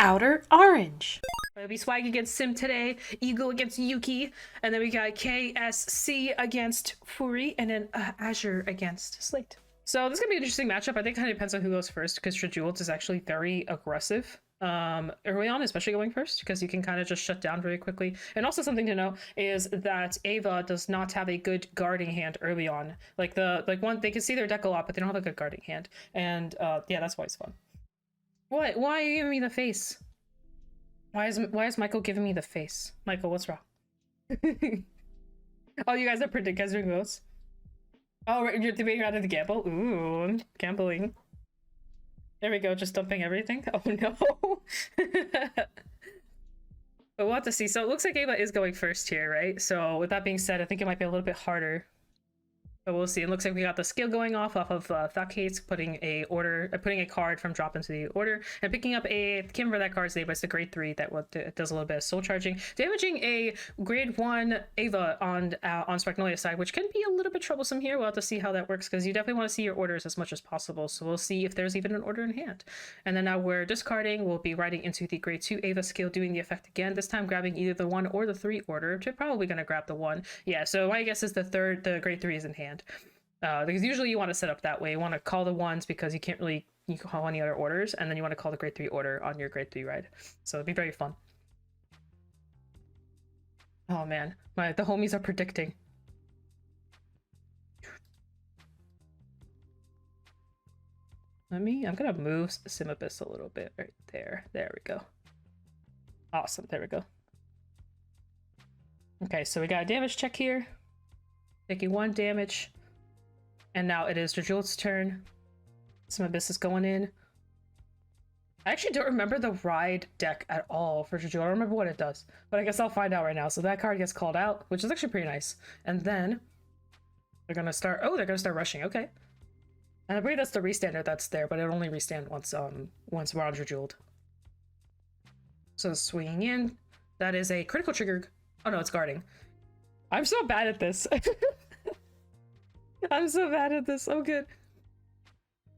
Outer Orange. It'll be Swag against Sim today, Eagle against Yuki, and then we got KSC against Fury, and then Azure against Slate. So this is gonna be an interesting matchup. I think it kind of depends on who goes first, because Jeje-welled is actually very aggressive early on, especially going first, because you can kind of just shut down very quickly. And also something to know is that Ava does not have a good guarding hand early on. Like they can see their deck a lot, but they don't have a good guarding hand. And yeah, that's why it's fun. What? Why are you giving me the face? Why is Michael giving me the face? Michael, what's wrong? Oh, you guys are doing votes? Oh, right, you're debating rather to gamble? Ooh, gambling. There we go, just dumping everything. Oh no. But we'll have to see. So it looks like Ava is going first here, right? So with that being said, I think it might be a little bit harder. But we'll see. It looks like we got the skill going off of Thuckhates, putting a card from drop into the order, and picking up a Kim for that card's name, but it's a grade 3 that does a little bit of soul charging, damaging a grade 1 Ava on Spagnolia's side, which can be a little bit troublesome here. We'll have to see how that works, because you definitely want to see your orders as much as possible. So we'll see if there's even an order in hand. And then now we're discarding. We'll be riding into the grade 2 Ava skill, doing the effect again, this time grabbing either the 1 or the 3 order, which we're probably going to grab the 1. Yeah, so my guess is the grade 3 is in hand. Because usually you want to set up that way. You want to call the 1s because you can call any other orders, and then you want to call the grade 3 order on your grade 3 ride. So it'd be very fun. Oh man, the homies are predicting. I'm gonna move Simabis a little bit right there. There we go. Awesome, there we go. Okay, so we got a damage check here. Taking 1 damage. And now it is Jeje-welled's turn. Simabis is going in. I actually don't remember the ride deck at all for Jeje-welled. I don't remember what it does, but I guess I'll find out right now. So that card gets called out, which is actually pretty nice. And then they're gonna start. Oh, they're gonna start rushing. Okay. And I believe that's the restander that's there, but it'll only restand once we're on Jeje-welled. So swinging in. That is a critical trigger. Oh no, it's guarding. I'm so bad at this. I'm so bad at this. So good.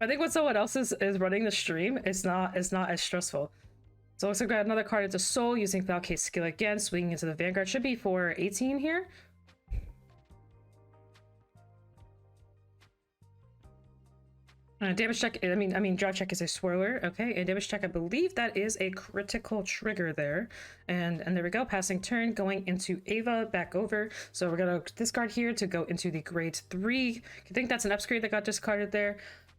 I think when someone else is running the stream, it's not as stressful. So let's grab another card into Soul using Valky's skill again, swinging into the Vanguard. Should be for 18 here. Damage check. I mean, draw check is a swirler. Okay, and damage check. I believe that is a critical trigger there. And there we go. Passing turn, going into Ava, back over. So we're gonna discard here to go into the grade 3. I think that's an upgrade that got discarded there.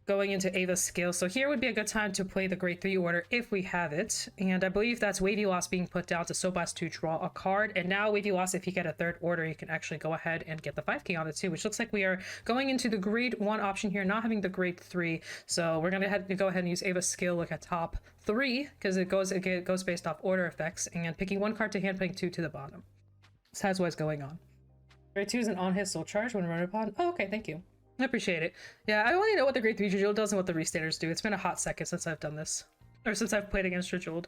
Going into Ava's skill. So here would be a good time to play the grade 3 order if we have it. And I believe that's Wavy Loss being put down to Soul Blast to draw a card. And now Wavy Loss, if you get a 3rd order, you can actually go ahead and get the 5k on it too, which looks like we are going into the grade 1 option here, not having the grade 3. So we're going to go ahead and use Ava's skill, look at top 3, because it goes based off order effects, and picking 1 card to hand, putting 2 to the bottom. So that's what's going on. Grade 2 is an on-hit soul charge when run upon. Oh, okay, thank you. I appreciate it. Yeah, I only know what the grade 3 Jeje-welled does and what the restanders do. It's been a hot second since I've done this. Or since I've played against Jeje-welled.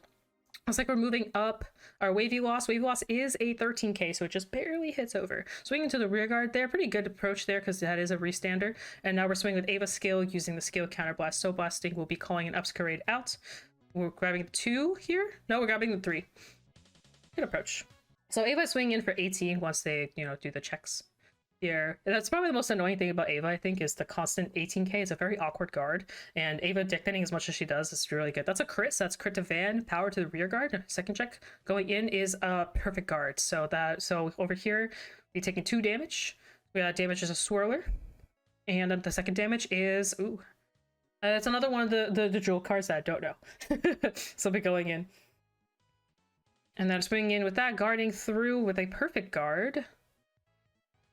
Looks like we're moving up our Wavy Loss. Wavy Loss is a 13k, so it just barely hits over. Swinging to the rear guard there. Pretty good approach there, because that is a restander. And now we're swinging with Ava's skill, using the skill counterblast. So blasting will be calling an upscarade out. We're grabbing 2 here. No, we're grabbing the 3. Good approach. So Ava swinging in for 18 once they, do the checks. Here. That's probably the most annoying thing about Ava, I think, is the constant 18k. It's a very awkward guard, and Ava dictating as much as she does is really good. That's a crit, so that's crit to Van, power to the rear guard. Second check going in is a perfect guard. So over here, we're taking 2 damage. We got damage as a swirler, and the second damage is it's another one of the jewel cards that I don't know. So we'll be going in, and then swinging in with that, guarding through with a perfect guard.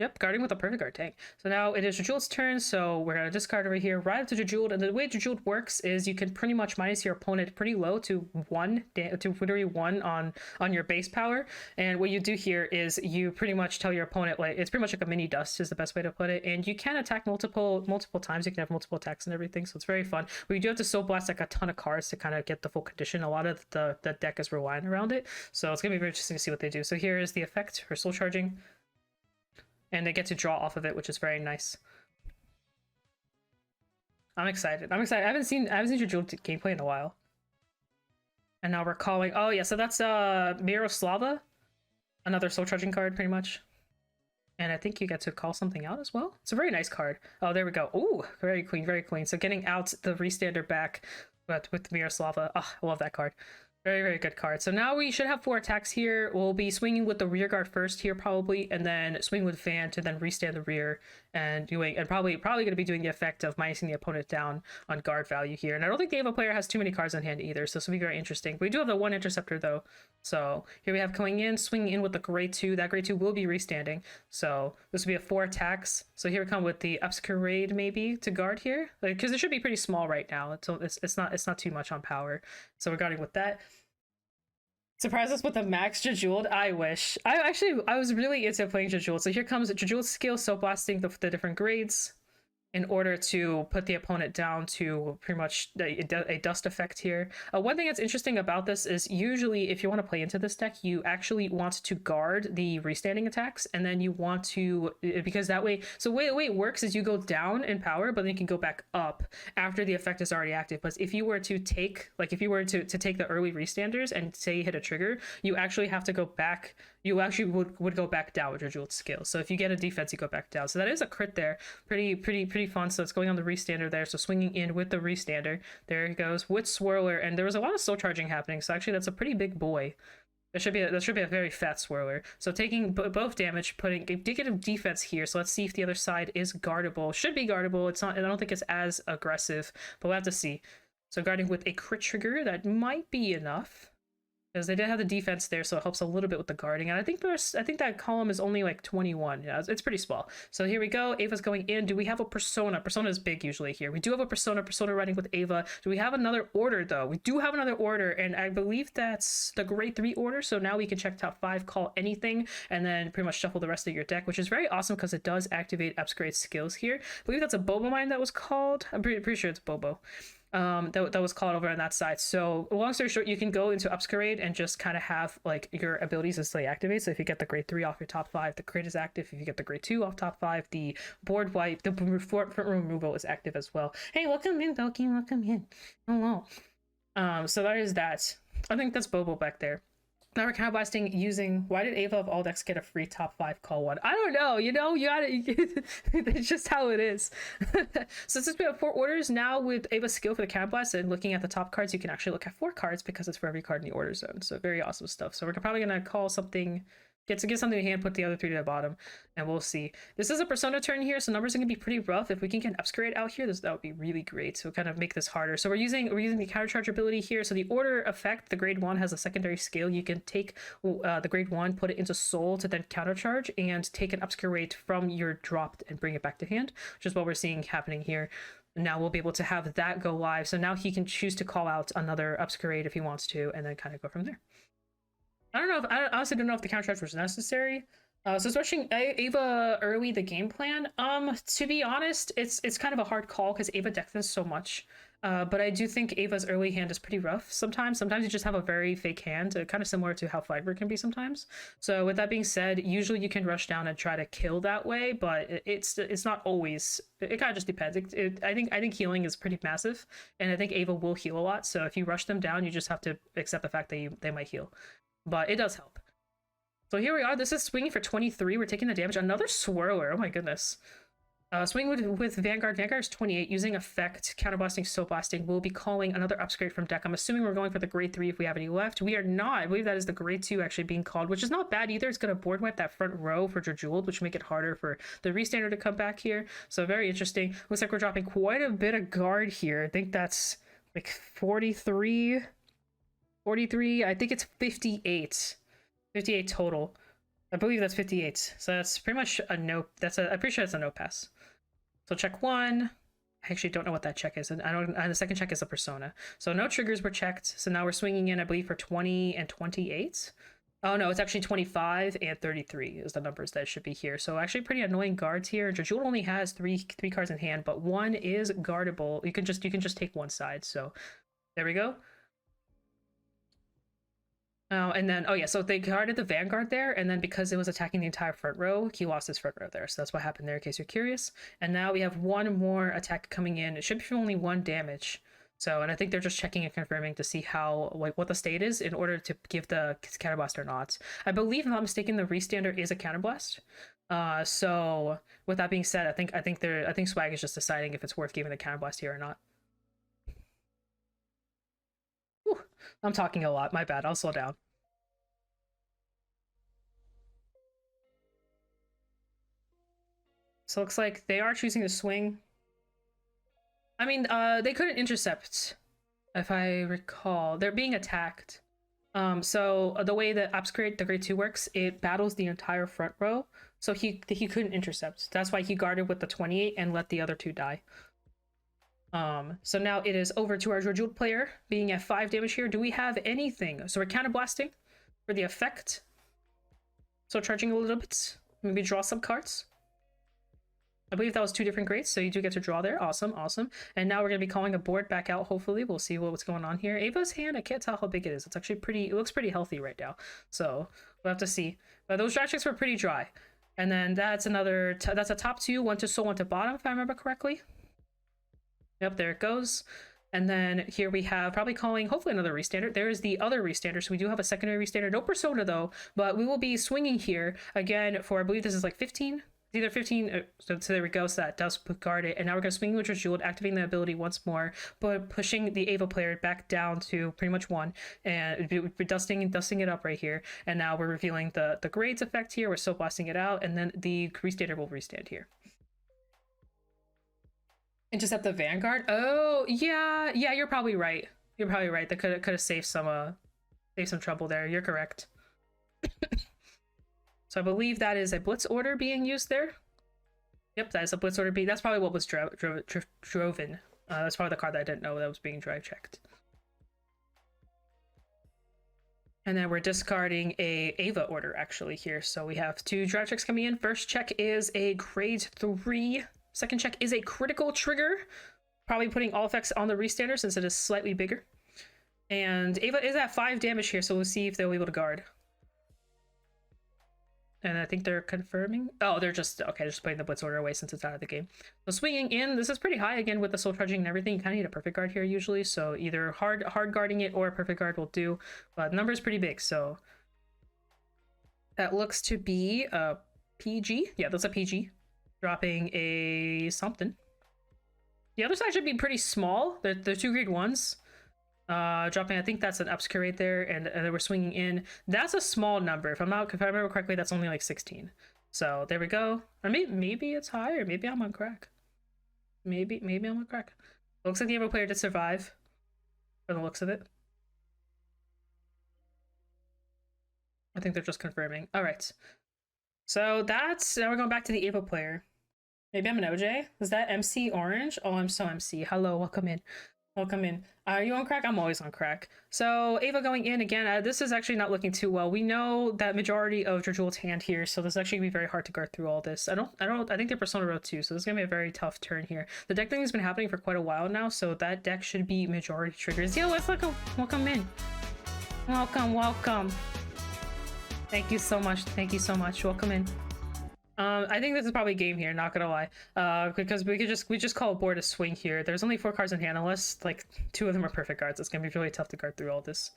Yep, guarding with a perfect guard tank. So now it is Jeje-welled's turn, so we're going to discard over here, ride up to Jeje-welled, and the way Jeje-welled works is you can pretty much minus your opponent pretty low to 1 on your base power, and what you do here is you pretty much tell your opponent, like, it's pretty much like a mini dust is the best way to put it, and you can attack multiple times. You can have multiple attacks and everything, so it's very fun. But you do have to Soul Blast like a ton of cards to kind of get the full condition. A lot of the deck is relying around it, so it's going to be very interesting to see what they do. So here is the effect for soul charging. And they get to draw off of it, which is very nice. I'm excited. I haven't seen Jeje-welled gameplay in a while. And now we're calling. Oh yeah, so that's Miroslava, another soul charging card, pretty much. And I think you get to call something out as well. It's a very nice card. Oh, there we go. Ooh, very clean, very clean. So getting out the restander back, but with Miroslava. Oh, I love that card. Very, very good card. So now we should have 4 attacks here. We'll be swinging with the rear guard first here probably, and then swing with Van to then restand the rear and doing, and probably going to be doing the effect of minusing the opponent down on guard value here. And I don't think the Ava player has too many cards on hand either, so this will be very interesting. We do have the 1 interceptor though. So here we have coming in, swinging in with the grade 2. That grade 2 will be restanding. So this will be a 4 attacks. So here we come with the upgrade maybe to guard here, because it should be pretty small right now. So it's not too much on power. So we're guarding with that. Surprise us with a max Jeje-welled. I wish. I was really into playing Jeje-welled. So here comes Jeje-welled skill, so blasting the different grades in order to put the opponent down to pretty much a dust effect here. One thing that's interesting about this is usually if you want to play into this deck, you actually want to guard the restanding attacks, and then you want to, because that way, so the way it works is you go down in power, but then you can go back up after the effect is already active. But if you were to take, like if you were to take the early restanders and say you hit a trigger, you actually have to go back, you actually would go back down with your Jeje-welled skill. So if you get a defense, you go back down. So that is a crit there. Pretty fun. So it's going on the restander there. So swinging in with the restander. There it goes with Swirler. And there was a lot of soul charging happening. So actually that's a pretty big boy. That should be a very fat Swirler. So taking both damage, putting indicative defense here. So let's see if the other side is guardable. Should be guardable. It's not, I don't think it's as aggressive, but we'll have to see. So guarding with a crit trigger, that might be enough, because they did have the defense there, so it helps a little bit with the guarding. And I think that column is only like 21. Yeah, it's pretty small. So here we go. Ava's going in. Do we have a persona? Persona is big usually here. We do have a persona running with Ava. Do we have another order though? We do have another order, and I believe that's the grade 3 order. So now we can check top 5, call anything, and then pretty much shuffle the rest of your deck, which is very awesome because it does activate upgrade skills here. I believe that's a Bobo Mine that was called. I'm pretty sure it's Bobo. That was called over on that side. So long story short, you can go into upgrade and just kind of have like your abilities instantly activate. So if you get the grade 3 off your top 5, the crit is active. If you get the grade 2 off top 5, the board wipe, the front removal is active as well. Hey, welcome in, Belky, welcome in. Hello. So that is that. I think that's Bobo back there. Now we're counterblasting using, why did Ava of all decks get a free top 5 call 1? I don't know, you gotta, it's just how it is. So since we have 4 orders, now with Ava's skill for the counterblast and looking at the top cards, you can actually look at 4 cards because it's for every card in the order zone. So very awesome stuff. So we're probably gonna call something, get something in hand, put the other 3 to the bottom, and we'll see. This is a persona turn here, so numbers are gonna be pretty rough. If we can get upgrade out here, that would be really great. So kind of make this harder. So we're using the counter charge ability here. So the order effect, the grade 1 has a secondary scale. You can take the grade 1, put it into soul to then counter charge, and take an upgrade from your dropped and bring it back to hand, which is what we're seeing happening here. Now we'll be able to have that go live. So now he can choose to call out another upgrade if he wants to, and then kind of go from there. I honestly don't know if the counter charge was necessary. So switching Ava early the game plan. To be honest, it's kind of a hard call because Ava deck defends so much. But I do think Ava's early hand is pretty rough sometimes. Sometimes you just have a very fake hand, kind of similar to how Fiber can be sometimes. So with that being said, usually you can rush down and try to kill that way, but it's not always. It kind of just depends. I think healing is pretty massive, and I think Ava will heal a lot. So if you rush them down, you just have to accept the fact that they might heal. But it does help. So here we are. This is swinging for 23. We're taking the damage. Another Swirler. Oh my goodness. Swinging with Vanguard. Vanguard is 28. Using effect, counterblasting, soul blasting. We'll be calling another upgrade from deck. I'm assuming we're going for the grade 3 if we have any left. We are not. I believe that is the grade 2 actually being called, which is not bad either. It's going to board wipe that front row for Jeje-welled, which make it harder for the restander to come back here. So very interesting. Looks like we're dropping quite a bit of guard here. I think that's like 43. I think it's 58 total. I believe that's 58, so that's pretty much a no. I'm pretty sure it's a no pass. So check 1. I actually don't know what that check is, and the second check is a persona. So no triggers were checked. So now we're swinging in, I believe, for 20 and 28. Oh no, it's actually 25 and 33 is the numbers that should be here. So actually pretty annoying guards here. Jeje-welled only has three cards in hand, but 1 is guardable. You can just take one side. So there we go. And then, oh yeah, so they guarded the Vanguard there, and then because it was attacking the entire front row, he lost his front row there. So that's what happened there, in case you're curious. And now we have 1 more attack coming in. It should be for only 1 damage. So, and I think they're just checking and confirming to see how, like, what the state is in order to give the counterblast or not. I believe, if I'm not mistaken, the restander is a counterblast. So with that being said, I think Swag is just deciding if it's worth giving the counterblast here or not. Whew, I'm talking a lot. My bad. I'll slow down. So it looks like they are choosing to swing. I mean, they couldn't intercept, if I recall. They're being attacked. So the way that Upgrade, the grade 2 works, it battles the entire front row. So he couldn't intercept. That's why he guarded with the 28 and let the other 2 die. So now it is over to our Jeje-welled player, being at 5 damage here. Do we have anything? So we're counterblasting for the effect. So charging a little bit. Maybe draw some cards. I believe that was 2 different grades, so you do get to draw there. Awesome, awesome. And now we're going to be calling a board back out, hopefully. We'll see what's going on here. Ava's hand, I can't tell how big it is. It's actually pretty, it looks pretty healthy right now. So we'll have to see. But those draft checks were pretty dry. And then that's another, that's a top 2, 1 to soul, 1 to bottom, if I remember correctly. Yep, there it goes. And then here we have probably calling, hopefully, another restander. There is the other restander, so we do have a secondary restander. No persona, though, but we will be swinging here again for, I believe this is like 15? It's either 15, so there we go, so that does guard it. And now we're going to swing with Jeje-welled, activating the ability once more, but pushing the Ava player back down to pretty much 1, and we're dusting it up right here. And now we're revealing the grades effect here. We're still blasting it out, and then the restander will restand here. Intercept the Vanguard? Oh, yeah, you're probably right. You're probably right. That could have saved some trouble there. You're correct. So I believe that is a blitz order being used there. Yep, that is a blitz order being. That's probably what was driven. That's probably the card that I didn't know that was being drive checked. And then we're discarding a Ava order actually here. So we have 2 drive checks coming in. First check is a grade 3. Second check is a critical trigger. Probably putting all effects on the restander since it is slightly bigger. And Ava is at 5 damage here, so we'll see if they'll be able to guard. And I think they're confirming. Oh, they're just, okay, just putting the blitz order away since it's out of the game. So swinging in, this is pretty high again with the soul charging and everything. You kind of need a perfect guard here usually. So either hard guarding it or a perfect guard will do. But the number is pretty big, so that looks to be a PG. Yeah, that's a PG. Dropping a something. The other side should be pretty small. They're 2 grade 1s. Dropping, I think that's an upscale right there, and then we're swinging in. That's a small number. If I remember correctly, that's only like 16. So there we go. Or maybe it's higher. Maybe I'm on crack. Maybe I'm on crack. It looks like the other player did survive, from the looks of it. I think they're just confirming. All right. So that's, now we're going back to the Ava player. Maybe I'm an OJ. Is that MC Orange? Oh, I'm so MC. Hello, welcome in. Welcome in. Are you on crack? I'm always on crack. So Ava going in again. This is actually not looking too well. We know that majority of Jeje-welled's hand here, so this is actually gonna be very hard to guard through all this. I think they're Persona Row 2, so this is gonna be a very tough turn here. The deck thing has been happening for quite a while now, so that deck should be majority triggers. Yo, let's look. Welcome in. Welcome. Thank you so much. Thank you so much. Welcome in. I think this is probably game here, not gonna lie. Because we just call a board a swing here. There's only 4 cards in hand, unless like 2 of them are perfect cards. It's gonna be really tough to guard through all this.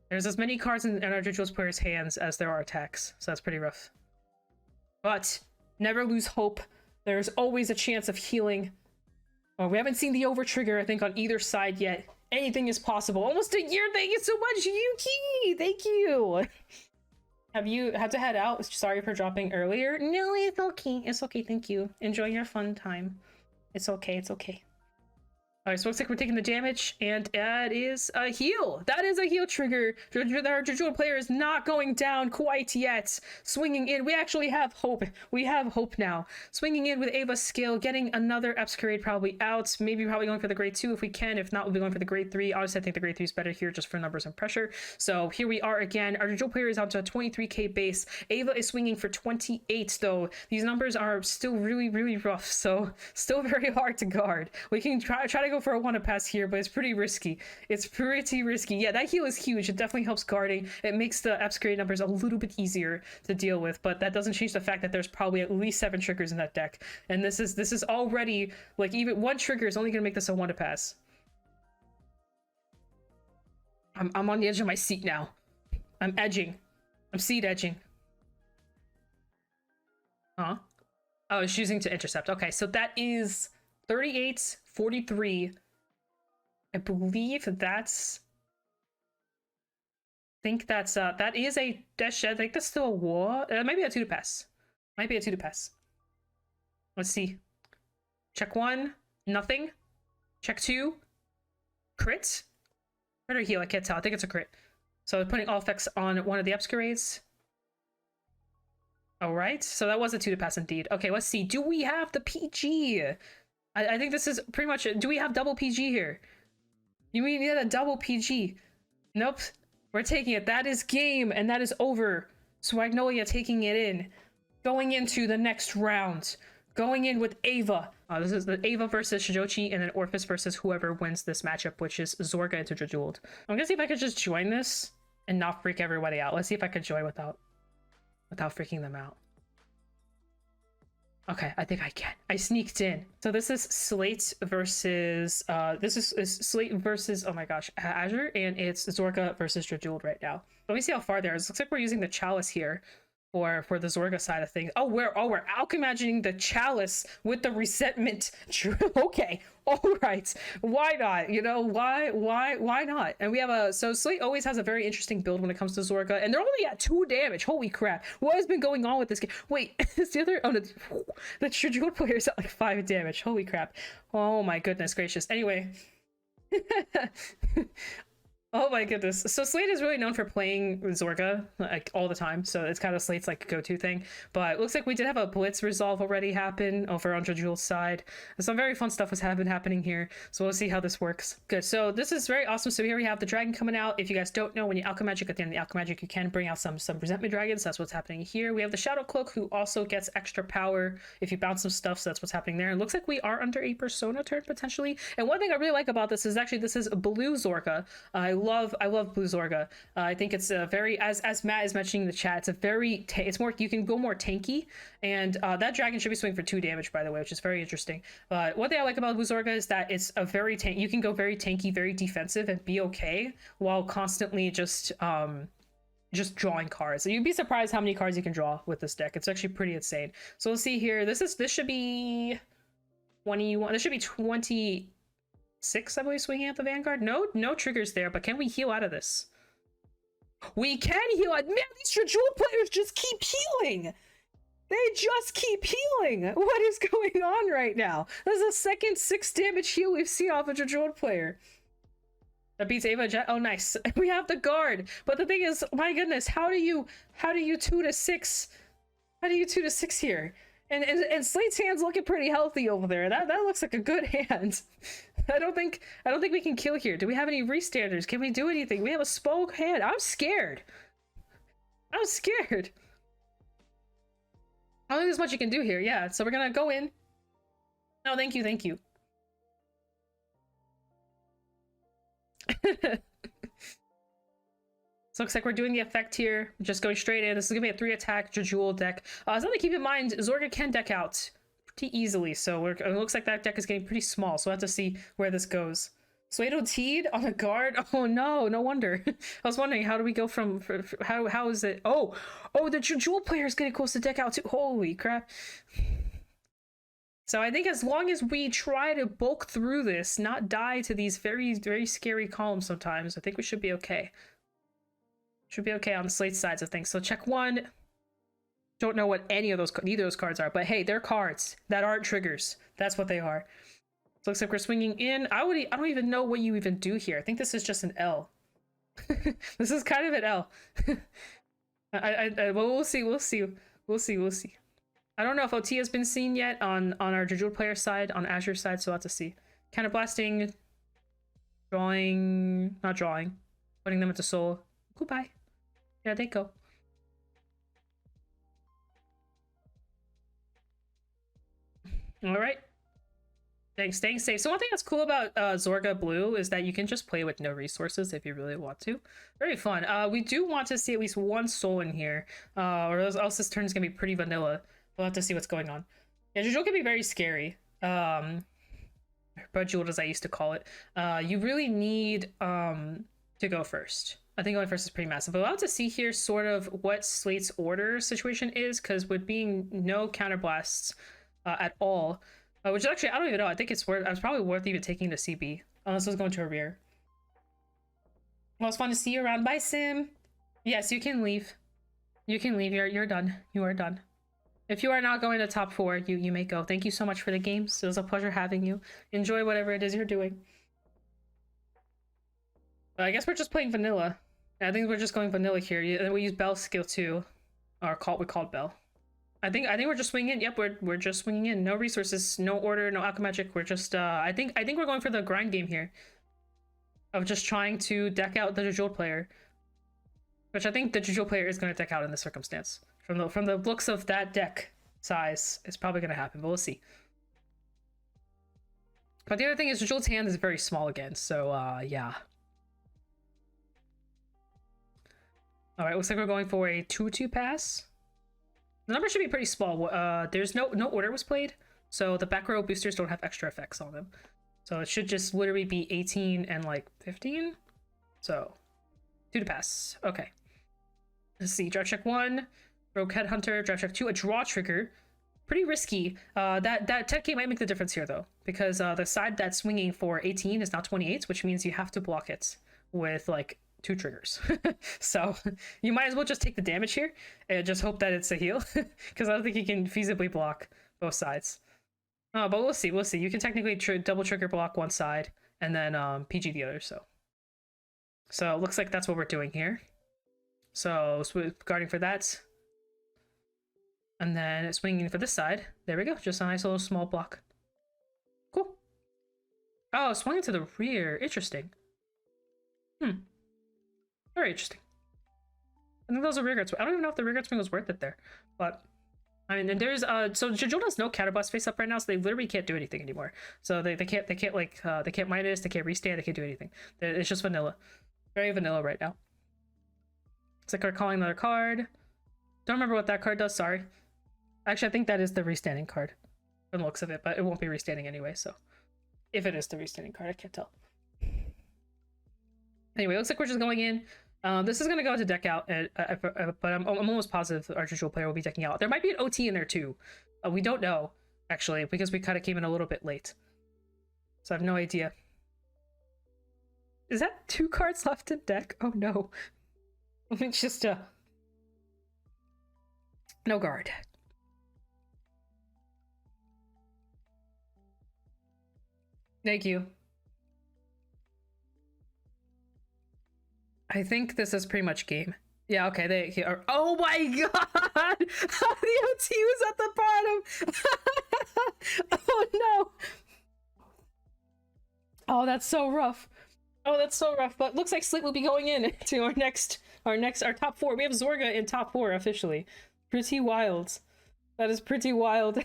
There's as many cards in our Jeje-welled players' hands as there are attacks, so that's pretty rough. But never lose hope. There's always a chance of healing. Oh, we haven't seen the over trigger, I think, on either side yet. Anything is possible. Almost a year. Thank you so much, Yuki. Thank you. Have you had to head out? Sorry for dropping earlier. No, it's okay. It's okay. Thank you. Enjoy your fun time. It's okay. It's okay. All right, so looks like we're taking the damage, and that is a heal. That is a heal trigger. Our Jeje-welled player is not going down quite yet. Swinging in. We actually have hope. We have hope now. Swinging in with Ava's skill, getting another upgrade probably out. Maybe probably going for the grade 2 if we can. If not, we'll be going for the grade 3. Honestly, I think the grade 3 is better here just for numbers and pressure. So here we are again. Our Jeje-welled player is on to a 23k base. Ava is swinging for 28 though. These numbers are still really, really rough. So still very hard to guard. We can try to go for a 1-pass here, but it's pretty risky. It's pretty risky. Yeah, that heal is huge. It definitely helps guarding. It makes the upgrade numbers a little bit easier to deal with, but that doesn't change the fact that there's probably at least 7 triggers in that deck. And this is already, like, even 1 trigger is only going to make this a 1-pass. I'm on the edge of my seat now. I'm edging. I'm seat edging. Huh? Oh, it's choosing to intercept. Okay, so that is 38, 43. I believe that's... I think that's that is a dash. I think that's still a war. Maybe a 2 to pass. Might be a 2 to pass. Let's see. Check 1, nothing. Check 2, crit. Crit or heal, I can't tell. I think it's a crit. So putting all effects on one of the upgrades. All right, so that was a 2 to pass indeed. Okay, let's see. Do we have the PG? I think this is pretty much it. Do we have double PG here? You mean we had a double PG? Nope. We're taking it. That is game, and that is over. So Magnolia taking it in. Going into the next round. Going in with Ava. This is the Ava versus Shijochi, and then Orphist versus whoever wins this matchup, which is Zorga into Jeje-welled. I'm gonna see if I could just join this and not freak everybody out. Let's see if I could join without freaking them out. Okay, I think I can. I sneaked in. So this is Slate versus this is Slate versus, oh my gosh, Azure, and it's Zorga versus Jeje-welled right now. Let me see how far there is. Looks like we're using the chalice here for the Zorga side of things. Oh, we're alchemaging the chalice with the resentment. Okay, all right. Why not? You know, why not? And we have so Slate always has a very interesting build when it comes to Zorga, and they're only at 2 damage. Holy crap! What has been going on with this game? Wait, is the other? Oh no, the Jeje-welled player is at like 5 damage. Holy crap! Oh my goodness gracious. Anyway. Oh my goodness. So Slate is really known for playing Zorga like all the time, so it's kind of Slate's like go-to thing. But it looks like we did have a blitz resolve already happen over on Jeje-welled's side. Some very fun stuff has been happening here, so we'll see how this works. Good, so this is very awesome. So here we have the dragon coming out. If you guys don't know, when you alchemagic at the end of the alchemagic, you can bring out some resentment dragons. That's what's happening here. We have the shadow cloak, who also gets extra power if you bounce some stuff, so that's what's happening there. It looks like we are under a persona turn potentially. And one thing I really like about this is actually this is blue Zorga. I love blue Zorga. I think it's a very, as Matt is mentioning in the chat, it's a very, it's more, you can go more tanky, and that dragon should be swinging for 2 damage, by the way, which is very interesting. But one thing I like about blue Zorga is that it's a very you can go very tanky, very defensive, and be okay while constantly just drawing cards. And you'd be surprised how many cards you can draw with this deck. It's actually pretty insane. So let's see here. This should be 21. This should be 26, I believe, swinging at the Vanguard. No triggers there, but can we heal out of this? We can heal out. Man, these Jeje-welled players just keep healing. They just keep healing. What is going on right now? This is the second 6 damage heal we've seen off a Jeje-welled player. That beats Ava Jet. Oh, nice. We have the guard. But the thing is, my goodness, how do you 2 to 6? How do you 2 to 6 here? And Slate's hand's looking pretty healthy over there. That looks like a good hand. I don't think we can kill here. Do we have any restanders? Can we do anything? We have a spoke hand. I'm scared. I don't think there's much you can do here. Yeah, so we're gonna go in. No, thank you. So it looks like we're doing the effect here, just going straight in. This is gonna be a 3 attack Jeje-welled deck. Something to keep in mind, Zorga can deck out pretty easily, so it looks like that deck is getting pretty small, so we'll have to see where this goes. Suedo Teed on a guard? Oh no, no wonder. I was wondering, how do we go from, how is it? Oh, the Jeje-welled player is getting close to deck out too. Holy crap. So I think as long as we try to bulk through this, not die to these very, very scary columns sometimes, I think we should be okay. Should be okay on the Slate sides of things. So check 1. Don't know what neither of those cards are, but hey, they're cards that aren't triggers. That's what they are. So looks like we're swinging in. I don't even know what you even do here. I think this is just an L. This is kind of an L. Well, we'll see. I don't know if OT has been seen yet on our Jeje-welled player side, on Azure side, so we'll have to see. Counterblasting, drawing, not drawing, putting them into soul. Goodbye. Yeah, they go. All right. Thanks, staying safe. So one thing that's cool about Zorga Blue is that you can just play with no resources if you really want to. Very fun. We do want to see at least 1 soul in here, or else this turn is gonna be pretty vanilla. We'll have to see what's going on. Yeah, Jeje-welled can be very scary. Jeje-welled, as I used to call it. You really need to go first. I think going first is pretty massive. But I'll have to see here sort of what Slate's order situation is, because with being no counterblasts at all, which actually, I don't even know. I think it's probably worth even taking the CB, unless it was going to a rear. Well, it's fun to see you around. Bye, Sim. Yes, you can leave. You can leave. You're done. You are done. If you are not going to top 4, you may go. Thank you so much for the games. It was a pleasure having you. Enjoy whatever it is you're doing. But I guess we're just playing vanilla. I think we're just going vanilla here. We use Bell's skill too, or we called Bell. I think we're just swinging in. Yep, we're just swinging in. No resources, no order, no alchemagic. We're just I think we're going for the grind game here, of just trying to deck out the Jeje-welled player, which I think the Jeje-welled player is going to deck out in this circumstance. From the looks of that deck size, it's probably going to happen, but we'll see. But the other thing is Jeje-welled's hand is very small again, so yeah. All right, looks like we're going for a 2-2 pass. The number should be pretty small. There's no order was played, so the back row boosters don't have extra effects on them. So it should just literally be 18 and like 15. So 2 to pass. Okay. Let's see. Drive check 1. Rogue Headhunter. Drive check 2. A draw trigger. Pretty risky. That 10k might make the difference here though, because the side that's swinging for 18 is now 28, which means you have to block it with like 2 triggers. So you might as well just take the damage here and just hope that it's a heal, because I don't think you can feasibly block both sides. But we'll see. We'll see. You can technically double trigger block one side and then PG the other. So it looks like that's what we're doing here. So guarding for that, and then swinging for this side. There we go. Just a nice little small block. Cool. Oh, swinging to the rear. Interesting. Very interesting. I think those are rear guard swing. I don't even know if the rear guard swing was worth it there, but I mean, and there's so Jeje-welled has no counterblast face up right now, so they literally can't do anything anymore. So they can't like they can't minus, they can't restand, they can't do anything. It's just vanilla, very vanilla right now. It's like we're calling another card. Don't remember what that card does. Sorry. Actually, I think that is the restanding card from the looks of it, but it won't be restanding anyway. So if it is the restanding card, I can't tell. Anyway, it looks like we're just going in. This is going to go to deck out, but I'm almost positive our Jeje-welled player will be decking out. There might be an OT in there too. We don't know, actually, because we kind of came in a little bit late. So I have no idea. Is that 2 cards left in deck? Oh no. It's just no guard. Thank you. I think this is pretty much game. Yeah, okay, they are. Oh my god! The OT was at the bottom! Oh no! Oh, that's so rough. Oh, that's so rough. But looks like Slate will be going in to our top 4. We have Zorga in top 4 officially. Pretty wild. That is pretty wild.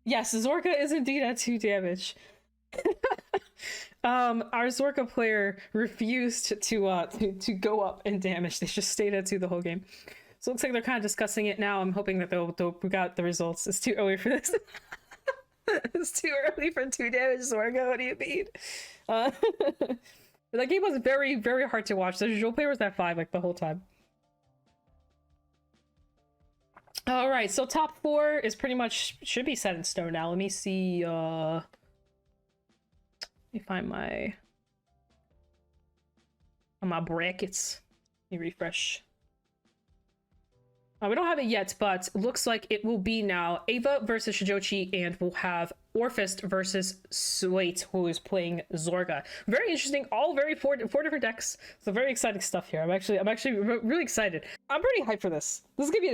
Yes, Zorga is indeed at 2 damage. Our Zorga player refused to go up in damage. They just stayed at 2 the whole game. So it looks like they're kind of discussing it now. I'm hoping that they'll got the results. It's too early for this. It's too early for 2 damage, Zorga. What do you mean? That game was very, very hard to watch. The Jeje-welled player was at 5 like the whole time. All right, so top 4 is pretty much should be set in stone now. Let me see. Let me find my brackets. Let me refresh. We don't have it yet, but looks like it will be now Ava versus Shijochi, and we'll have Orphist versus Slate, who is playing Zorga. Very interesting, all four different decks. So very exciting stuff here. I'm actually really excited. I'm pretty hyped for this. This is gonna be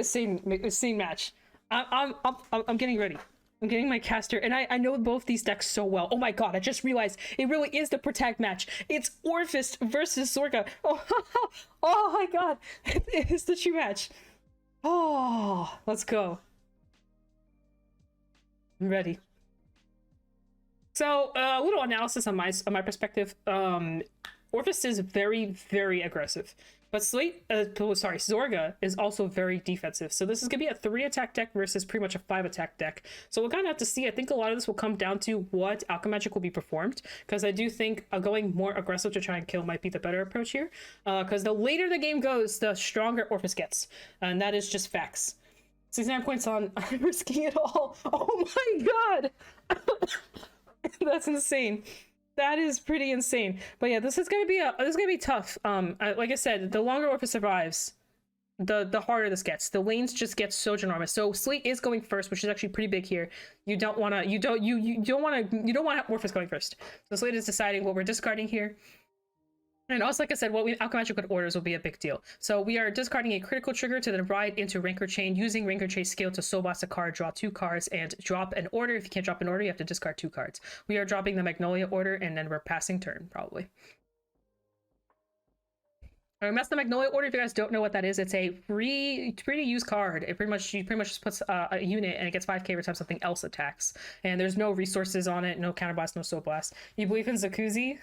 the same match. I'm getting ready. I'm getting my caster, and I know both these decks so well. Oh my god, I just realized it really is the protag match. It's Orphist versus Zorga. Oh, oh my god, it's the true match. Oh, let's go. I'm ready. So, a little analysis on my perspective. Orphist is very, very aggressive. But Zorga is also very defensive. So this is going to be a 3 attack deck versus pretty much a 5 attack deck. So we'll kind of have to see. I think a lot of this will come down to what Alchemagic will be performed. Because I do think going more aggressive to try and kill might be the better approach here. Because the later the game goes, the stronger Orphist gets. And that is just facts. 69 points on risking it all. Oh my god! That's insane. That is pretty insane. But yeah, this is gonna be tough. Like I said, the longer Orphist survives, the harder this gets. The lanes just get so ginormous. So Slate is going first, which is actually pretty big here. You don't want Orphist going first. So Slate is deciding what we're discarding here. And also, like I said, what Alchemagic with orders will be a big deal. So we are discarding a critical trigger to then ride into Rancor Chain, using Rancor Chain skill to soul blast a card, draw 2 cards, and drop an order. If you can't drop an order, you have to discard 2 cards. We are dropping the Magnolia order, and then we're passing turn, probably. That's the Magnolia order. If you guys don't know what that is, it's a free to use card. It pretty much just puts a unit and it gets 5k every time something else attacks. And there's no resources on it, no counterblast, no soul blast. You believe in Zakuzi?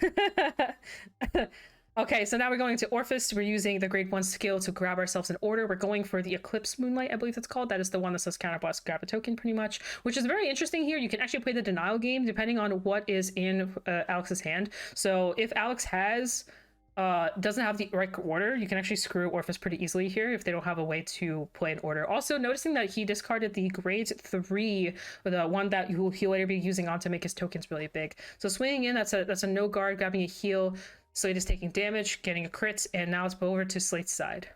Okay, so now we're going to Orphist. We're using the grade 1 skill to grab ourselves an order. We're going for the Eclipse Moonlight, I believe it's called. That is the one that says counterblast, grab a token, pretty much, which is very interesting here. You can actually play the denial game depending on what is in Alex's hand. So if Alex doesn't have the right order, you can actually screw Orphist pretty easily here if they don't have a way to play an order. Also, noticing that he discarded the grade 3, the one that he'll later be using on to make his tokens really big. So swinging in, that's a no guard, grabbing a heal. Slate is taking damage, getting a crit, and now it's over to Slate's side.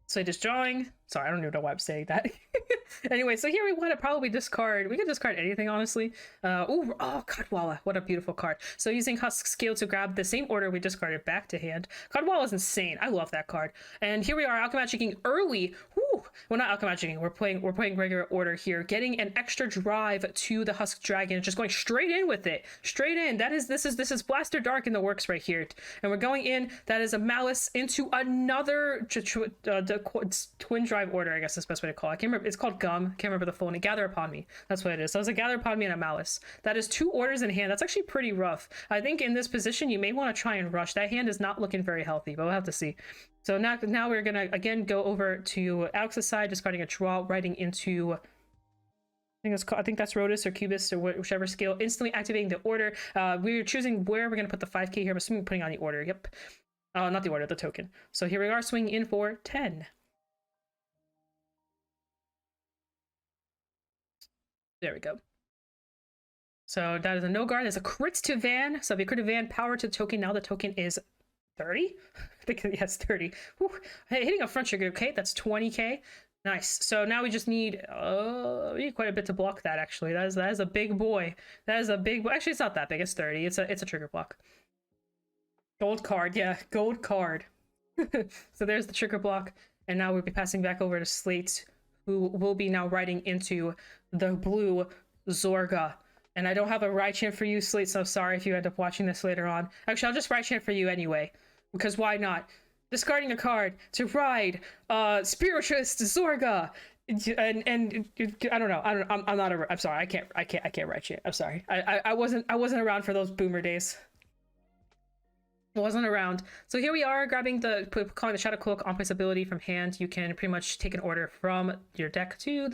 Slate is drawing. Sorry, I don't even know why I'm saying that. Anyway, so here we want to probably discard. We could discard anything, honestly. Oh, Cardwalla. What a beautiful card. So using Husk skill to grab the same order we discarded back to hand. Cardwalla is insane. I love that card. And here we are Alchemagicking early. Woo! Well, not Alchemagicking. We're playing regular order here. Getting an extra drive to the Husk Dragon. Just going straight in with it. Straight in. This is Blaster Dark in the works right here. And we're going in. That is a Malice into another twin drive order, I guess is the best way to call it. I can't remember. It's called Gum. Can't remember the full name. Gather Upon Me. That's what it is. So it's a Gather Upon Me and a Malice. That is 2 orders in hand. That's actually pretty rough. I think in this position, you may want to try and rush. That hand is not looking very healthy, but we'll have to see. So now we're going to, again, go over to Alex's side, discarding a draw, riding into... I think that's Rotus or Cubist or whichever skill, instantly activating the order. We're choosing where we're going to put the 5k here. I'm assuming we're putting on the order. Yep. Not the order, the token. So here we are, swinging in for 10. There we go. So that is a no guard. There's a crit to Van. So if you crit to Van, power to the token. Now the token is 30? I think, yes, 30. Whew. Hey, hitting a front trigger. Okay, that's 20k. Nice. So now we just need quite a bit to block that, actually. That is a big boy. That is a big boy. Actually, it's not that big. It's 30. It's a trigger block. Gold card. Yeah, gold card. So there's the trigger block. And now we'll be passing back over to Slate, who will be now riding into the blue Zorga. And I don't have a ride chant for you, Slate, so sorry if you end up watching this later on. Actually, I'll just ride chant for you anyway, because why not? Discarding a card to ride Spiritualist Zorga. And I don't know. I'm sorry. I can't ride chant. I'm sorry. I wasn't around for those boomer days. Wasn't around. So here we are, calling the Shadow Cloak on place ability from hand. You can pretty much take an order from your deck to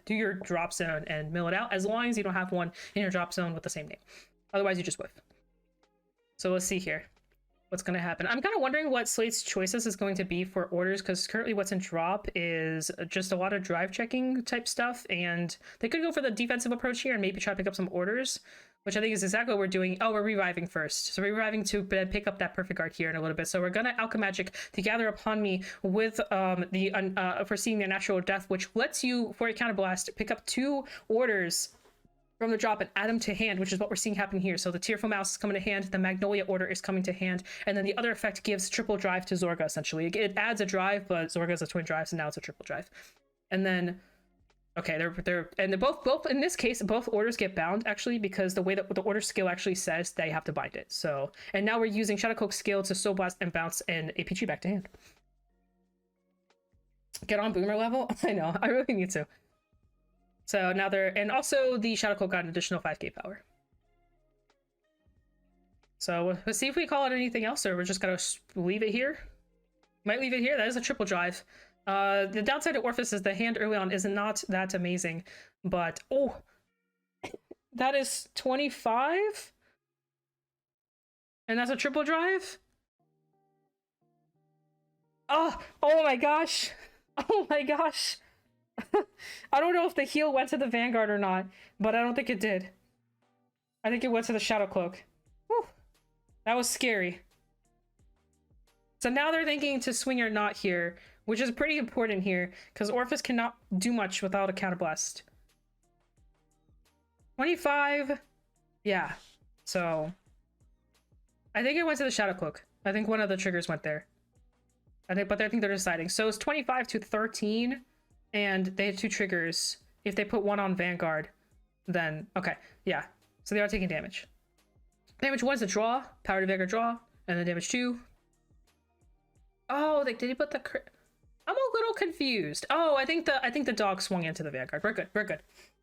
your drop zone and mill it out, as long as you don't have one in your drop zone with the same name. Otherwise, you just whiff. So let's see here what's going to happen. I'm kind of wondering what Slate's choices is going to be for orders, because currently what's in drop is just a lot of drive checking type stuff, and they could go for the defensive approach here and maybe try to pick up some orders, which I think is exactly what we're doing. Oh, we're reviving first. So we're reviving to pick up that perfect guard here in a little bit. So we're gonna Alchemagic to Gather Upon Me with foreseeing the natural death, which lets you, for a counterblast, pick up 2 orders from the drop and add them to hand, which is what we're seeing happen here. So the Tearful Mouse is coming to hand, the Magnolia order is coming to hand, and then the other effect gives triple drive to Zorga, essentially. It adds a drive, but Zorga is a twin drive, so now it's a triple drive. And then okay, they're both in this case, both orders get bound, actually, because the way that the order skill actually says they have to bind it. So, and now we're using Shadow Cloak skill to Soul Blast and bounce and APG back to hand. Get on boomer level? I know, I really need to. So now and also the Shadow Cloak got an additional 5k power. So let's see if we call it anything else, or we're just gonna leave it here. Might leave it here. That is a triple drive. The downside to Orphist is the hand early on is not that amazing, but oh, that is 25, and that's a triple drive. Oh my gosh. Oh my gosh. I don't know if the heal went to the Vanguard or not, but I don't think it did. I think it went to the Shadow Cloak. Whew. That was scary. So now they're thinking to swing or not here, which is pretty important here, because Orphist cannot do much without a counterblast. 25. Yeah. So I think it went to the Shadow Cloak. I think one of the triggers went there. But I think they're deciding. So it's 25 to 13, and they have 2 triggers. If they put one on Vanguard, then okay, yeah. So they are taking damage. Damage 1 is a draw, power to Vanguard draw, and then damage 2. Oh, did he put the crit? I'm a little confused. Oh, I think the dog swung into the Vanguard. We're good. We're good.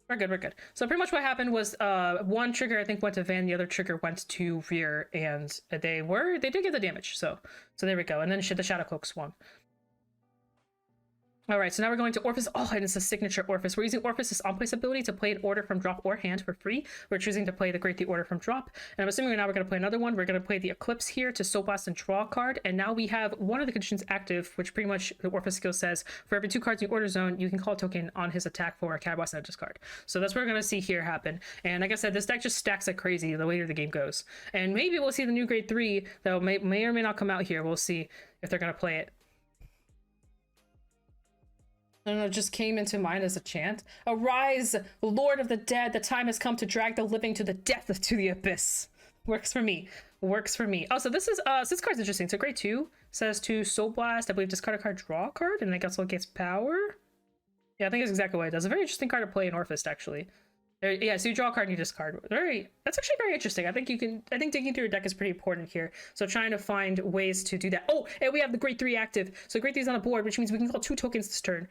We're good. We're good. So pretty much what happened was one trigger I think went to Van, the other trigger went to Rear, and they did get the damage. So there we go. And then the Shadow Cloak swung. All right, so now we're going to Orphist. Oh, and it's a signature Orphist. We're using Orphist's on-place ability to play an order from drop or hand for free. We're choosing to play the Great the Order from drop. And I'm assuming now we're going to play another one. We're going to play the Eclipse here to Soul Blast and draw a card. And now we have one of the conditions active, which pretty much the Orphist skill says, for every 2 cards in your order zone, you can call a token on his attack for a Counterblast and a discard. So that's what we're going to see here happen. And like I said, this deck just stacks like crazy the later the game goes. And maybe we'll see the new Grade 3 that may or may not come out here. We'll see if they're going to play it. I don't know, it just came into mind as a chant. Arise, Lord of the Dead, the time has come to drag the living to the depth to the abyss. Works for me. Works for me. Oh, so this card's interesting. So grade 2 says to Soul Blast, I believe discard a card, draw a card, and it also gets power. Yeah, I think that's exactly what it does. A very interesting card to play in Orphist, actually. Yeah, so you draw a card and you discard. That's actually very interesting. I think digging through your deck is pretty important here. So trying to find ways to do that. Oh, and we have the grade 3 active. So grade 3 is on the board, which means we can call 2 tokens this turn.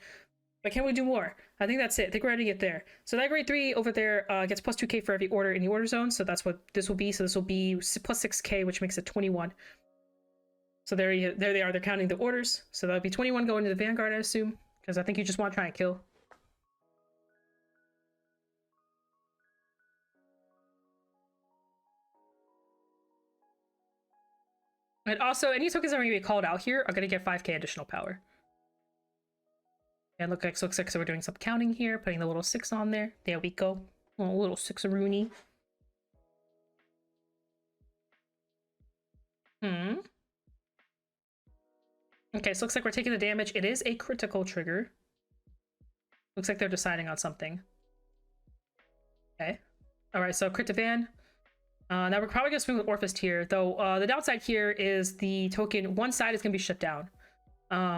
But can we do more? I think that's it. I think we're ready to get there. So that grade 3 over there gets plus 2k for every order in the order zone. So that's what this will be. So this will be plus 6k, which makes it 21. So there they are. They're counting the orders. So that would be 21 going to the Vanguard, I assume. Because I think you just want to try and kill. And also, any tokens that are going to be called out here are going to get 5k additional power. And looks like so we're doing some counting here, putting the little 6 on there. There we go. A little 6-a-rooney. Okay, so looks like we're taking the damage. It is a critical trigger. Looks like they're deciding on something. Okay. Alright, so crit to Van. Now we're probably going to swing with Orphist here, though the downside here is the token, one side is going to be shut down.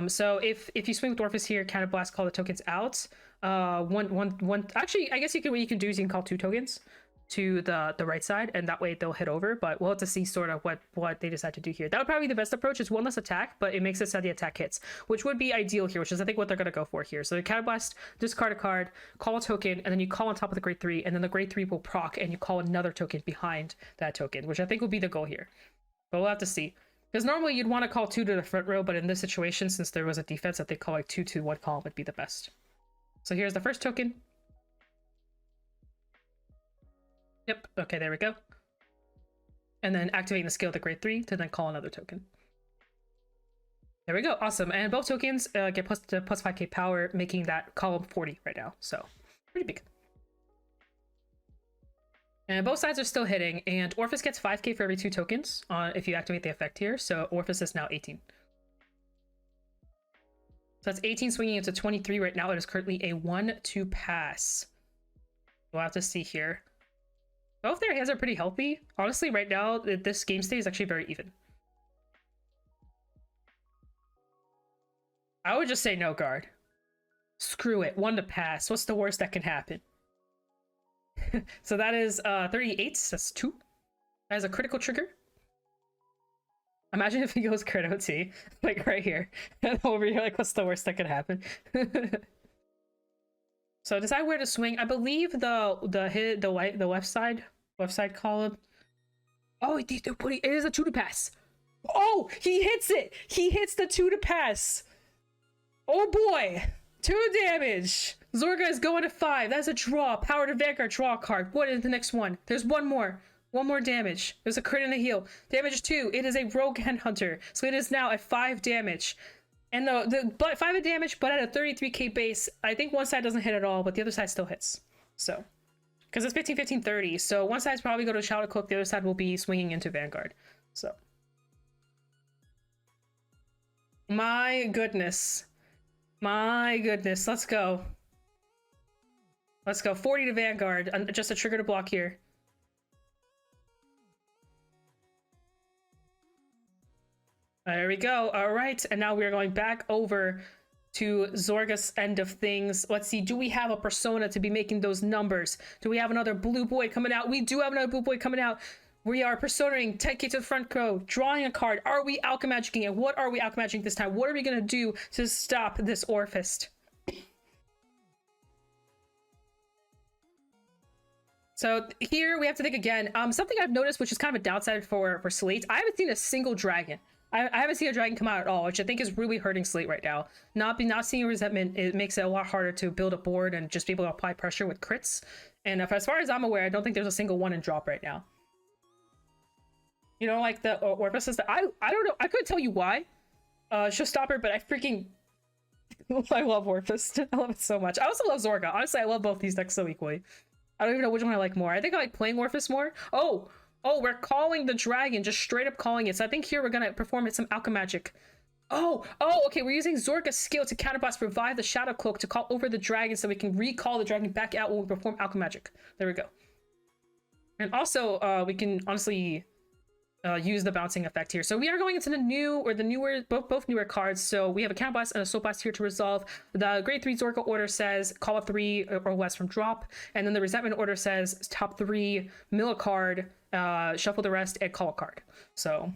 So if you swing with Orphist here, Counterblast, call the tokens out. Actually, I guess what you can do is you can call 2 tokens to the right side, and that way they'll hit over. But we'll have to see sort of what they decide to do here. That would probably be the best approach. It's 1 less attack, but it makes it so the attack hits, which would be ideal here, which is I think what they're gonna go for here. So the Counterblast, discard a card, call a token, and then you call on top of the grade 3, and then the grade 3 will proc, and you call another token behind that token, which I think will be the goal here. But we'll have to see. Because normally you'd want to call 2 to the front row, but in this situation, since there was a defense that they call like 2 to 1 column would be the best. So here's the first token. Yep, okay, there we go. And then activating the skill to grade 3 to then call another token. There we go, awesome. And both tokens get plus 5k power, making that column 40 right now. So, pretty big. And both sides are still hitting, and Orphist gets 5k for every 2 tokens if you activate the effect here, so Orphist is now 18. So that's 18 swinging into 23 right now. It is currently a 1-2 pass. We'll have to see here. Both their hands are pretty healthy. Honestly, right now, this game state is actually very even. I would just say no guard. Screw it, 1 to pass. What's the worst that can happen? So that is 38, that's 2. That is a critical trigger. Imagine if he goes crit OT, like right here. And over here, like, what's the worst that could happen? So decide where to swing. I believe the left side column Oh, it is a 2 to pass. Oh, he hits it. He hits the 2 to pass. Oh boy. 2 damage. Zorga is going to 5. That's a draw. Power to Vanguard, draw a card. What is the next one? There's one more. One more damage. There's a crit and a heal. Damage 2. It is a rogue headhunter. So it is now at 5 damage. And but 5 damage, but at a 33k base. I think one side doesn't hit at all, but the other side still hits. So, because it's 15, 15, 30. So one side's probably go to Shadow Cloak. The other side will be swinging into Vanguard. So. My goodness. My goodness. Let's go. Let's go. 40 to Vanguard. Just a trigger to block here. There we go. All right. And now we're going back over to Zorga's end of things. Let's see. Do we have a persona to be making those numbers? Do we have another blue boy coming out? We do have another blue boy coming out. We are personaing 10k to the front row, drawing a card. Are we alchemagicking it? What are we alchemagicking this time? What are we going to do to stop this Orphist? So here we have to think again. Something I've noticed, which is kind of a downside for Slate, I haven't seen a single dragon. I haven't seen a dragon come out at all, which I think is really hurting Slate right now. Not seeing a resentment, it makes it a lot harder to build a board and just be able to apply pressure with crits. And as far as I'm aware, I don't think there's a single one in drop right now. You know, like the Orphist is I don't know. I couldn't tell you why. Showstopper, but I freaking I love Orphist. I love it so much. I also love Zorga. Honestly, I love both these decks so equally. I don't even know which one I like more. I think I like playing Orphist more. Oh, we're calling the dragon, just straight up calling it. So I think here we're gonna perform some alchemagic. Oh, okay. We're using Zorga's skill to counterblast, revive the Shadow Cloak to call over the dragon, so we can recall the dragon back out when we perform alchemagic. There we go. And also, we can honestly use the bouncing effect here. So we are going into the newer, both newer cards. So we have a counterblast and a soul blast here to resolve. The grade 3 Zorga order says call a 3 or less from drop, and then the resentment order says top 3, mill a card, shuffle the rest, and call a card. So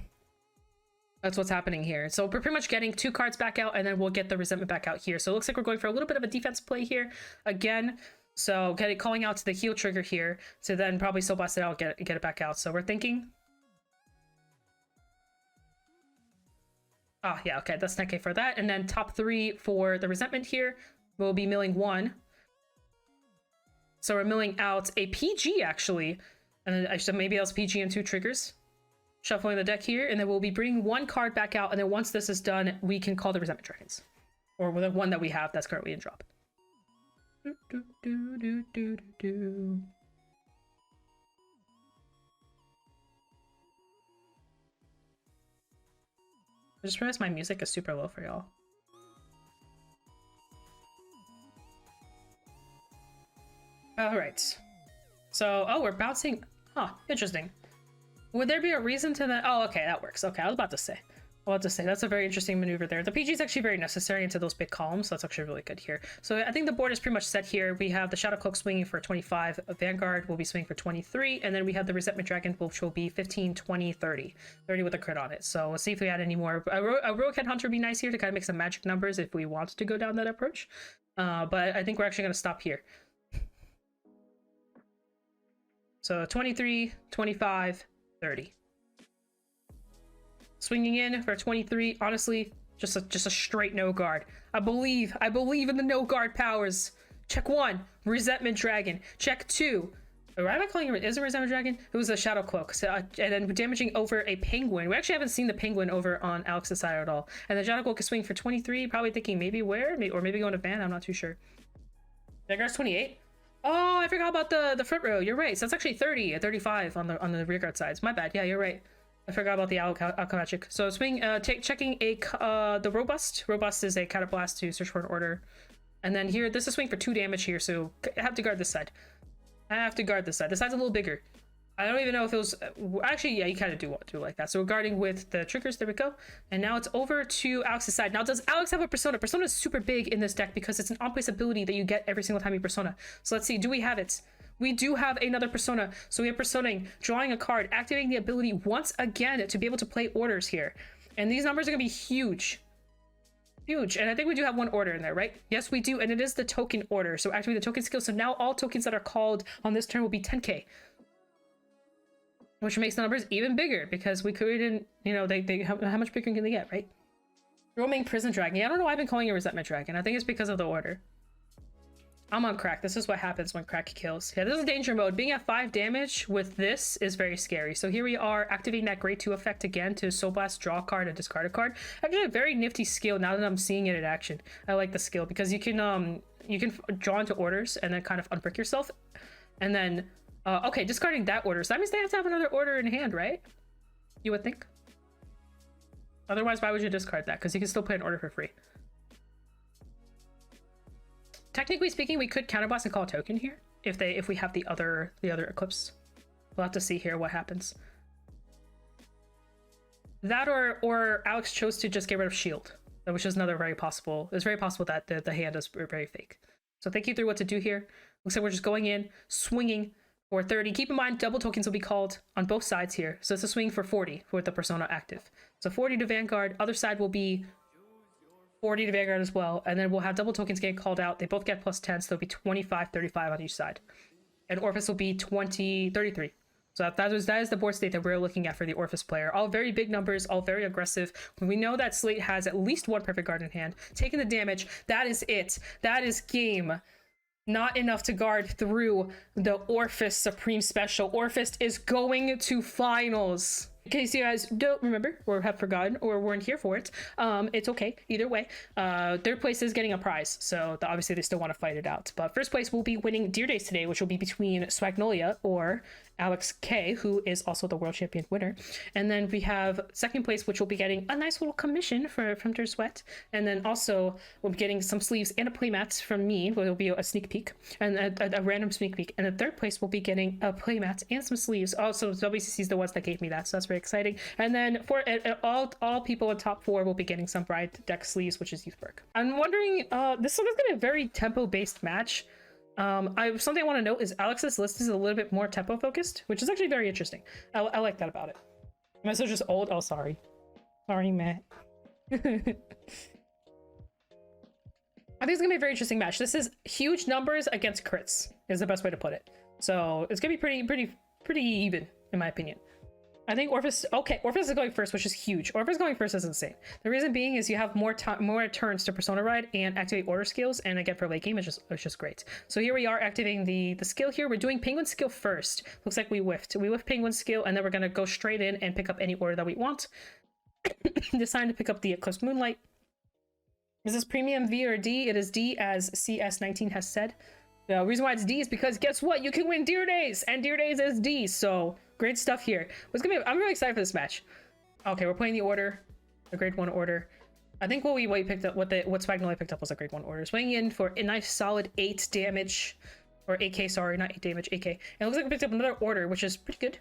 that's what's happening here. So we're pretty much getting 2 cards back out, and then we'll get the resentment back out here. So it looks like we're going for a little bit of a defense play here again. So calling out to the heal trigger here to then probably soul blast it out, get it back out. So we're thinking. Oh, yeah, okay, that's 10k for that. And then top 3 for the resentment here, we'll be milling 1. So we're milling out a PG, actually. And then I should maybe else PG and 2 triggers. Shuffling the deck here, and then we'll be bringing 1 card back out, and then once this is done, we can call the resentment dragons. Or the one that we have that's currently in drop. I just realized my music is super low for y'all. Alright. So, we're bouncing. Huh, interesting. Would there be a reason to that? Oh, okay, that works. Okay, I was about to say. That's a very interesting maneuver there. The PG is actually very necessary into those big columns, so that's actually really good here. So I think the board is pretty much set here. We have the Shadow Cloak swinging for 25, Vanguard will be swinging for 23, and then we have the Resentment Dragon, which will be 15, 20, 30. 30 with a crit on it. So let's see if we add any more. A Rogue Headhunter would be nice here to kind of make some magic numbers if we want to go down that approach. But I think we're actually going to stop here. So 23, 25, 30. Swinging in for 23, honestly, just a straight no guard. I believe in the no guard powers. Check 1, Resentment Dragon. Check 2, why am I calling it? Is it Resentment Dragon? It was a Shadow Cloak. So, and then damaging over a penguin. We actually haven't seen the penguin over on Alex's side at all. And the Shadow Cloak is swinging for 23, probably thinking maybe where, or maybe going to Van. I'm not too sure. Vanguard's 28. Oh, I forgot about the front row. You're right. So that's actually 30 at 35 on the rear guard sides. My bad. Yeah, you're right. I forgot about the alchemagic. So swing, checking the robust. Robust is a counterblast to search for an order. And then here, this is swing for 2 damage here. So I have to guard this side. This side's a little bigger. I don't even know if it was actually, yeah, you kind of do want to do it like that. So we're guarding with the triggers. There we go. And now it's over to Alex's side. Now, does Alex have a persona? Persona is super big in this deck because it's an on-place ability that you get every single time you persona. So let's see, do we have it? We do have another persona. So we have personaing, drawing a card, activating the ability once again to be able to play orders here. And these numbers are gonna be huge. Huge. And I think we do have 1 order in there, right? Yes, we do. And it is the token order. So activate the token skill. So now all tokens that are called on this turn will be 10k. which makes the numbers even bigger because we couldn't, you know, how much bigger can they get, right? Roaming Prison Dragon. Yeah, I don't know why I've been calling it Resentment Dragon. I think it's because of the order. I'm on crack. This is what happens when crack kills. Yeah, this is danger mode. Being at 5 damage with this is very scary. So here we are activating that grade 2 effect again to Soul Blast, draw a card, and discard a card. Actually a very nifty skill now that I'm seeing it in action. I like the skill because you can draw into orders and then kind of unbrick yourself. And then, okay, discarding that order. So that means they have to have another order in hand, right? You would think. Otherwise, why would you discard that? Because you can still play an order for free. Technically speaking, we could counterblast and call a token here if we have the other Eclipse. We'll have to see here what happens. That or Alex chose to just get rid of shield, which is another very possible. It's very possible that the hand is very fake. So thinking through what to do here. Looks like we're just going in, swinging for 30. Keep in mind, double tokens will be called on both sides here. So it's a swing for 40 with the persona active. So 40 to Vanguard. Other side will be 40 to Vanguard as well, and then we'll have double tokens getting called out. They both get plus 10, so there'll be 25, 35 on each side. And Orphist will be 20, 33. So that is the board state that we're looking at for the Orphist player. All very big numbers, all very aggressive. We know that Slate has at least one perfect guard in hand. Taking the damage, that is it. That is game. Not enough to guard through the Orphist Supreme Special. Orphist is going to finals. In case you guys don't remember or have forgotten or weren't here for it, it's okay either way. Third place is getting a prize, so obviously they still want to fight it out. But first place will be winning Deer Days today, which will be between Swagnolia or Alex K, who is also the world champion winner. And then we have second place, which will be getting a nice little commission from Dirt Sweat. And then also we'll be getting some sleeves and a playmat from me, where it'll be a sneak peek and a random sneak peek. And the third place will be getting a playmat and some sleeves. Also, WCC is the ones that gave me that, so that's very exciting. And then for all people in top 4 will be getting some Bride deck sleeves, which is Youthberg. I'm wondering, this one is going to be a very tempo-based match. Something I want to note is Alex's list is a little bit more tempo focused, which is actually very interesting. I like that about it. Am I so just old? Oh, sorry, Matt. I think it's gonna be a very interesting match. This is huge numbers against crits is the best way to put it. So it's gonna be pretty even in my opinion. I think Orphist is going first, which is huge. Orphist going first is insane. The reason being is you have more turns to Persona Ride and activate order skills, and again for late game it's just great. So here we are activating the skill here. We're doing Penguin skill first. Looks like we whiffed. We whiffed Penguin skill, and then we're gonna go straight in and pick up any order that we want. Decide to pick up the Eclipse Moonlight. Is this premium V or D? It is D, as CS19 has said. The reason why it's D is because guess what? You can win Deer Days, and Deer Days is D, so great stuff here. I'm really excited for this match. Okay, we're playing the order, the grade 1 order. I think what we picked up, what Spagnolia picked up was a grade 1 order. Swinging in for a nice solid 8 damage, or 8k, sorry, not 8 damage, 8k. And it looks like we picked up another order, which is pretty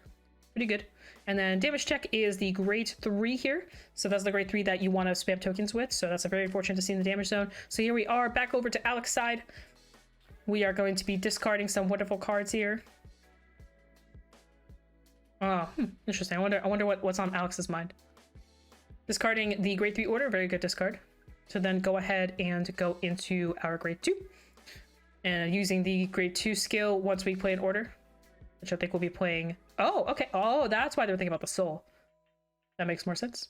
good. And then damage check is the grade 3 here. So that's the grade 3 that you want to spam tokens with. So that's a very fortunate to see in the damage zone. So here we are back over to Alex's side. We are going to be discarding some wonderful cards here. Oh, interesting. I wonder what's on Alex's mind. Discarding the grade 3 order, very good discard. So then go ahead and go into our grade 2. And using the grade 2 skill once we play an order, which I think we'll be playing. Oh, okay. Oh, that's why they were thinking about the soul. That makes more sense.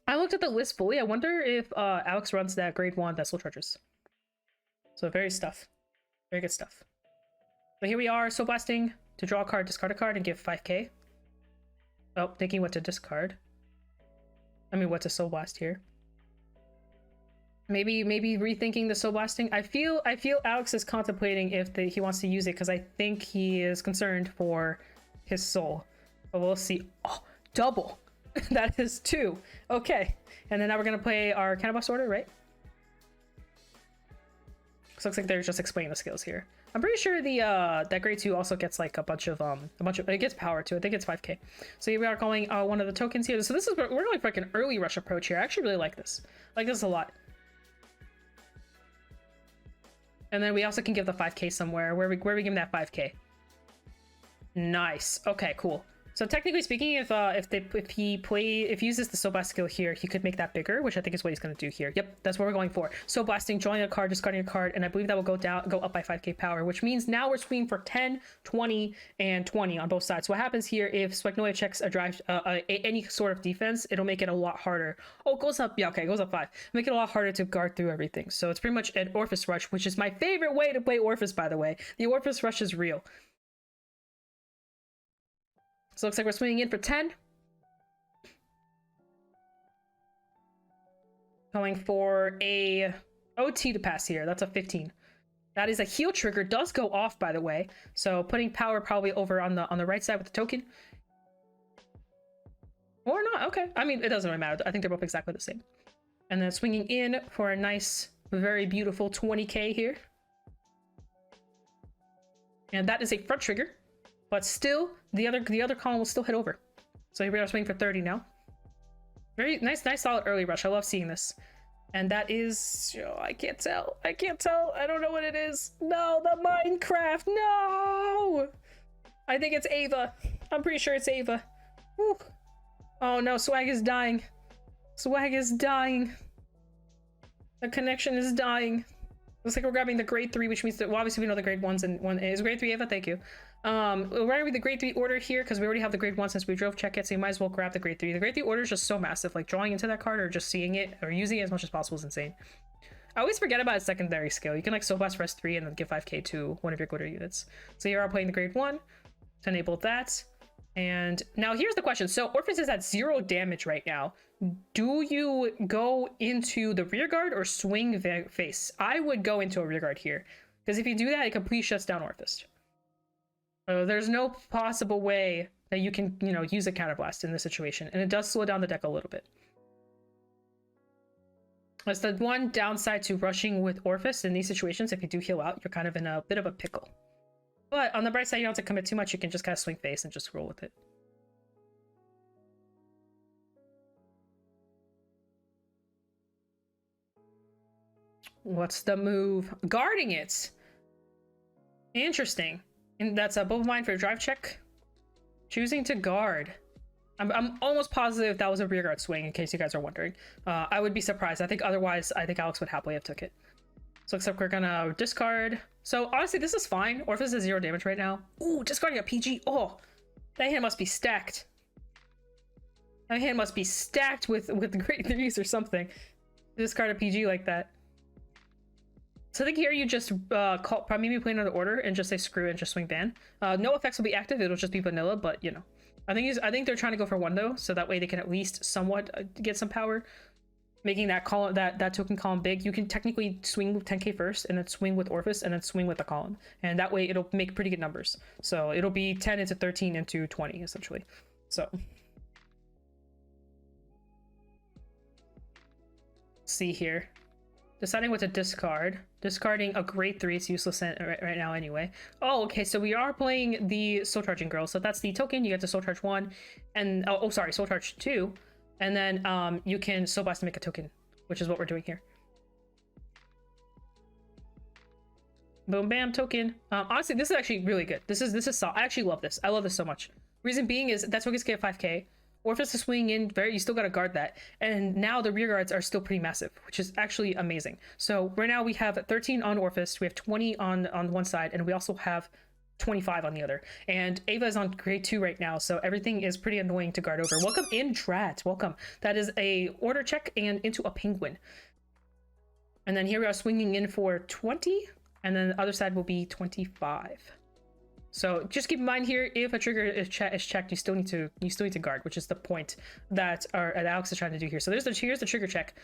I looked at the list fully. I wonder if Alex runs that grade 1 that Soul Chargers. So very good stuff. So here we are, Soul Blasting to draw a card, discard a card, and give 5k. Oh, thinking what to discard. I mean, what to Soul Blast here. Maybe rethinking the Soul Blasting. I feel Alex is contemplating if he wants to use it because I think he is concerned for his soul. But we'll see. Oh, double. That is 2. Okay. And then now we're gonna play our Counterblast order, right? So looks like they're just explaining the skills here. I'm pretty sure the that grade 2 also gets like a bunch of it gets power too. I think it's 5k. So here we are calling one of the tokens here. So this is we're going for like an early rush approach here. I actually really like this. I like this a lot. And then we also can give the 5k somewhere. Where we give him that 5k. Nice. Okay, cool. So technically speaking, if he uses the Soul Blast skill here, he could make that bigger, which I think is what he's going to do here. Yep, that's what we're going for. Soul Blasting, drawing a card, discarding a card, and I believe that will go up by 5k power, which means now we're swinging for 10, 20, and 20 on both sides. So what happens here, if Swagnoia checks a drive, any sort of defense, it'll make it a lot harder. Oh, it goes up, yeah, okay, it goes up 5. Make it a lot harder to guard through everything. So it's pretty much an Orphist Rush, which is my favorite way to play Orphist, by the way. The Orphist Rush is real. So it looks like we're swinging in for 10. Going for a OT to pass here. That's a 15. That is a heal trigger. Does go off, by the way. So putting power probably over on the right side with the token. Or not. Okay. I mean, it doesn't really matter. I think they're both exactly the same. And then swinging in for a nice, very beautiful 20k here. And that is a front trigger. But still, the other column will still hit over. So here we are swinging for 30 now. Very nice solid early rush. I love seeing this. And that is, oh, I can't tell. I don't know what it is. No, the Minecraft. No! I think it's Ava. I'm pretty sure it's Ava. Whew. Oh no, Swag is dying. Swag is dying. The connection is dying. Looks like we're grabbing the grade 3, which means that, well, obviously we know the grade 1s and 1 is grade 3, Ava. Thank you. We're grabbing the grade 3 order here because we already have the grade 1 since we drove check it, so you might as well grab the grade 3. The grade 3 order is just so massive, like drawing into that card or just seeing it or using it as much as possible is insane. I always forget about its secondary skill. You can like Soul Blast for S3 and then give 5k to one of your glitter units. So here I'm playing the grade 1 to enable that. And now here's the question. So Orphist is at 0 damage right now. Do you go into the rear guard or swing face? I would go into a rear guard here. Because if you do that, it completely shuts down Orphist. There's no possible way that you can, use a counterblast in this situation. And it does slow down the deck a little bit. That's the one downside to rushing with Orphist in these situations. If you do heal out, you're kind of in a bit of a pickle. But on the bright side, you don't have to commit too much. You can just kind of swing face and just roll with it. What's the move? Guarding it. Interesting. And that's a both of mine for a drive check. Choosing to guard. I'm almost positive that was a rear guard swing, in case you guys are wondering. I would be surprised. I think otherwise, I think Alex would happily have took it. So looks like we're gonna discard. So honestly, this is fine. Orphist is 0 damage right now. Ooh, discarding a PG. Oh, that hand must be stacked. That hand must be stacked with great 3s or something. Discard a PG like that. So I think here you just maybe play another order and just say screw and just swing ban. No effects will be active. It'll just be vanilla, but I think they're trying to go for 1 though, so that way they can at least somewhat get some power. Making that column, that token column big. You can technically swing with 10k first and then swing with Orphist and then swing with the column, and that way it'll make pretty good numbers. So it'll be 10 into 13 into 20 essentially. So see here, deciding what to discard. Discarding a grade 3. It's useless right now anyway. Oh, okay, so we are playing the Soul Charging Girl. So that's the token. You get to Soul Charge 1 and sorry, Soul Charge 2. And then you can Soul Blast to make a token, which is what we're doing here. Boom, bam, token. Honestly, this is actually really good. This is solid. I actually love this. I love this so much. Reason being is that tokens get 5k. Orphist is swinging in, you still got to guard that. And now the rear guards are still pretty massive, which is actually amazing. So right now we have 13 on Orphist, we have 20 on one side, and we also have 25 on the other. And Ava is on grade 2 right now, so everything is pretty annoying to guard over. Welcome in, Drat. Welcome. That is a order check and into a penguin. And then here we are swinging in for 20, and then the other side will be 25. So just keep in mind here, if a trigger is checked, you still need to guard, which is the point that Alex is trying to do here. So here's the trigger check,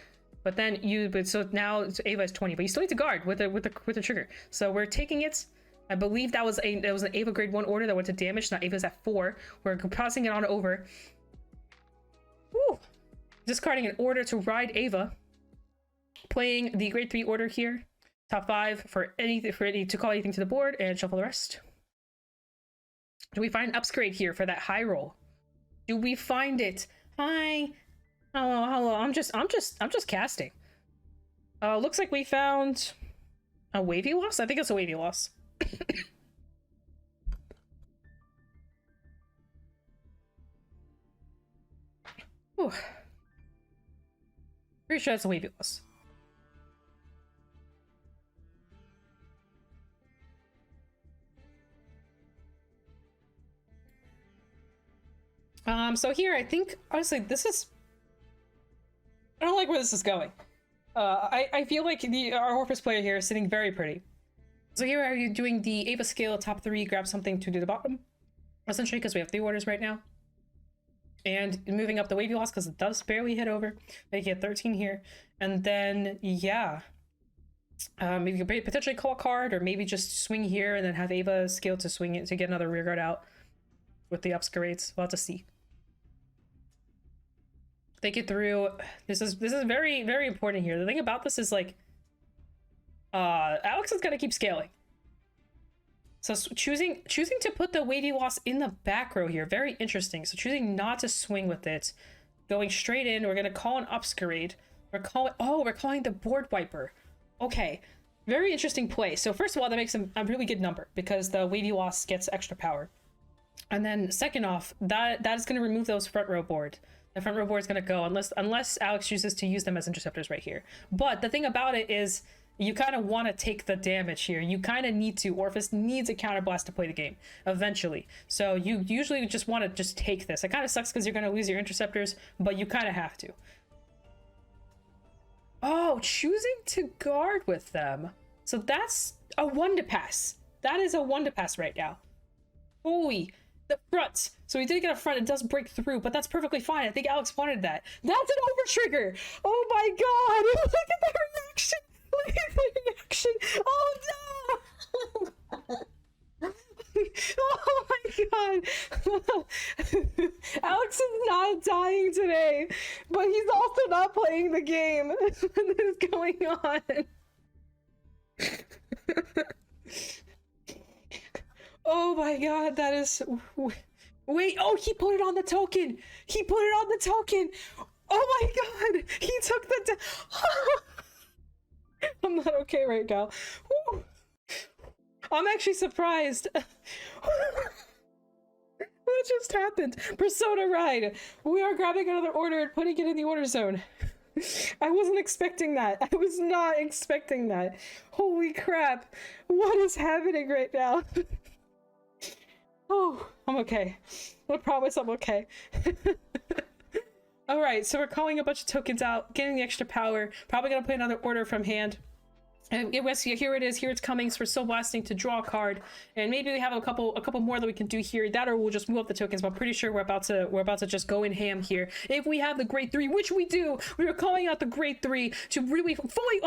but then so now Ava is 20, but you still need to guard with the trigger. So we're taking it. I believe that was an Ava grade 1 order that went to damage. Now Ava's at 4. We're passing it on over. Woo! Discarding an order to ride Ava. Playing the grade 3 order here. Top 5 for any to call anything to the board and shuffle the rest. Do we find upgrade here for that high roll? Do we find it? Hi. Hello. I'm just casting. Looks like we found a wavy loss. I think it's a wavy loss. Whew. Pretty sure that's a wavy loss. So here, I think, honestly, this is... I don't like where this is going. I feel like our Orphist player here is sitting very pretty. So here are you doing the Ava scale, top 3, grab something to do the bottom. Essentially, because we have 3 orders right now. And moving up the wavy loss, because it does barely hit over. Make it 13 here. And then, yeah. Maybe you could potentially call a card, or maybe just swing here and then have Ava scale to swing it to get another rearguard out with the upscarates. We'll have to see. Think it through. This is very, very important here. The thing about this is, like, Alex is gonna keep scaling. So choosing to put the wavy loss in the back row here, very interesting. So choosing not to swing with it, going straight in. We're gonna call an upscarade. We're calling the board wiper. Okay, very interesting play. So first of all, that makes a really good number because the wavy loss gets extra power. And then second off, that is going to remove those front row board. The front row board is going to go unless Alex chooses to use them as interceptors right here. But the thing about it is you kind of want to take the damage here. You kind of need to. Orphist needs a counterblast to play the game eventually. So you usually just want to just take this. It kind of sucks because you're going to lose your interceptors, but you kind of have to. Oh, choosing to guard with them. So that's a 1 to pass. That is a 1 to pass right now. Holy, the front. So we did get a front. It does break through, but that's perfectly fine. I think Alex wanted that. That's an over trigger. Oh my god. Look at the reaction. Look at the reaction. Oh no. Oh my god. Alex is not dying today, but he's also not playing the game. What is going on? Oh my god, that is... Wait, oh, he put it on the token! He put it on the token! Oh my god! He took the... I'm not okay right now. Woo. I'm actually surprised. What just happened? Persona Ride! We are grabbing another order and putting it in the order zone. I wasn't expecting that. I was not expecting that. Holy crap. What is happening right now? Oh, I'm okay. I promise I'm okay. Alright, so we're calling a bunch of tokens out, getting the extra power. Probably gonna play another order from hand. And here it is, here it's coming, so we're still blasting to draw a card, and maybe we have a couple more that we can do here, that or we'll just move up the tokens, but I'm pretty sure we're about to just go in ham here. If we have the grade 3, which we do, we are calling out the grade 3 to really fully,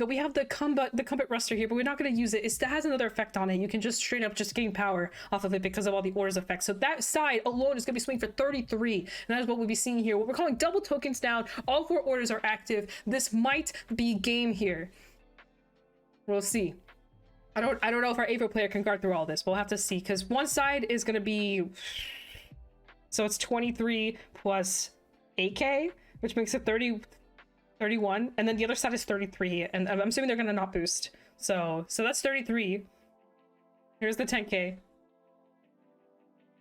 we have the combat ruster here, but we're not going to use it. It has another effect on it. You can just straight up just gain power off of it because of all the orders effects. So that side alone is going to be swinging for 33, and that is what we'll be seeing here. We're calling double tokens down, all 4 orders are active. This might be game here. We'll see. I don't know if our Ava player can guard through all this. We'll have to see, because one side is going to be... So it's 23 plus 8k, which makes it 31. And then the other side is 33. And I'm assuming they're going to not boost. So that's 33. Here's the 10k.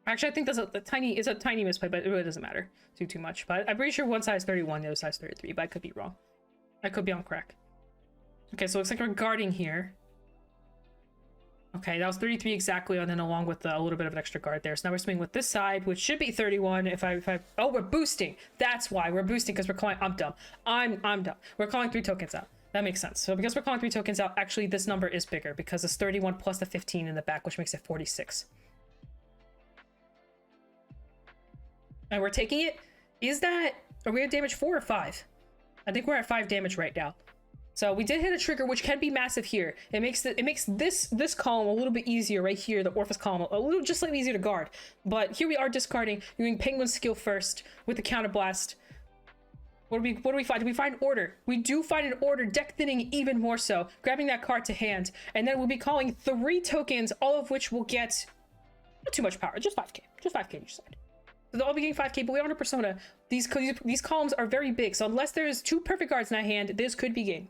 Actually, I think that's a tiny misplay, but it really doesn't matter too much. But I'm pretty sure one side is 31, the other side is 33, but I could be wrong. I could be on crack. Okay, so it looks like we're guarding here. Okay, that was 33 exactly, and then along with a little bit of an extra guard there. So now we're swinging with this side, which should be 31 if I... Oh, we're boosting! That's why we're boosting, because we're calling... I'm dumb. I'm dumb. We're calling 3 tokens out. That makes sense. So because we're calling 3 tokens out, actually this number is bigger, because it's 31 plus the 15 in the back, which makes it 46. And we're taking it. Is that... Are we at damage 4 or 5? I think we're at 5 damage right now. So we did hit a trigger, which can be massive here. It makes this column a little bit easier right here, the Orphist column, a little just slightly easier to guard. But here we are discarding, doing Penguin's skill first with the counterblast. What do we find? Do we find order? We do find an order, deck thinning even more so, grabbing that card to hand, and then we'll be calling 3 tokens, all of which will get not too much power, just 5k, each side. So they'll all be getting 5k, but we are on a Persona. These columns are very big, so unless there's 2 perfect cards in that hand, this could be game.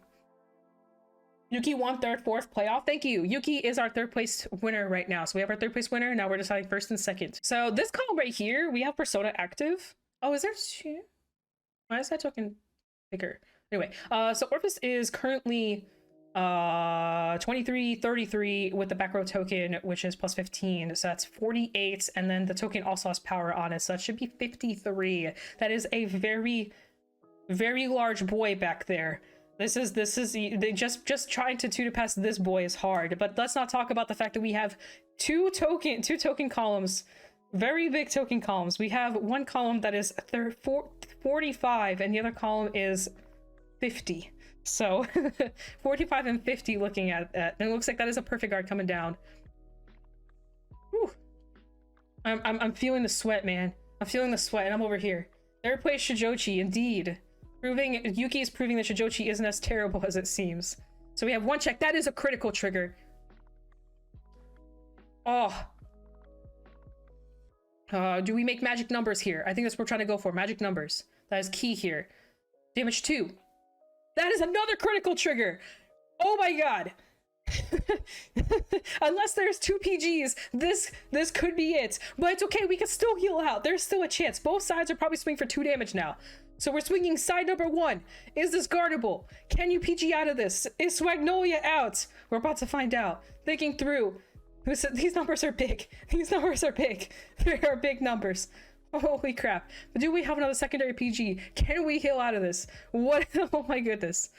Yuki won 3rd, 4th playoff. Thank you. Yuki is our 3rd place winner right now. So we have our 3rd place winner. Now we're deciding 1st and 2nd. So this column right here, we have Persona active. Oh, is there two? Why is that token bigger? Anyway, so Orphist is currently 2333 with the back row token, which is plus 15, so that's 48, and then the token also has power on it, so that should be 53. That is a very, very large boy back there. This is they just trying to pass this boy is hard. But let's not talk about the fact that we have two token columns, very big token columns. We have one column that is 45 and the other column is 50. So 45 and 50 looking at that. And it looks like that is a perfect guard coming down. Whew. I'm feeling the sweat, man. I'm feeling the sweat, and I'm over here. Third place Shojochi, indeed. Yuki is proving that Shojochi isn't as terrible as it seems. So we have one check. That is a critical trigger. Oh. Do we make magic numbers here? I think that's what we're trying to go for. Magic numbers. That is key here. Damage 2. That is another critical trigger. Oh my god. Unless there's 2 PGs, this could be it. But it's okay. We can still heal out. There's still a chance. Both sides are probably swinging for 2 damage now. So we're swinging side number 1. Is this guardable? Can you PG out of this? Is Swagnolia out? We're about to find out. Thinking through. These numbers are big. These numbers are big. They are big numbers. Holy crap. But do we have another secondary PG? Can we heal out of this? What? Oh my goodness.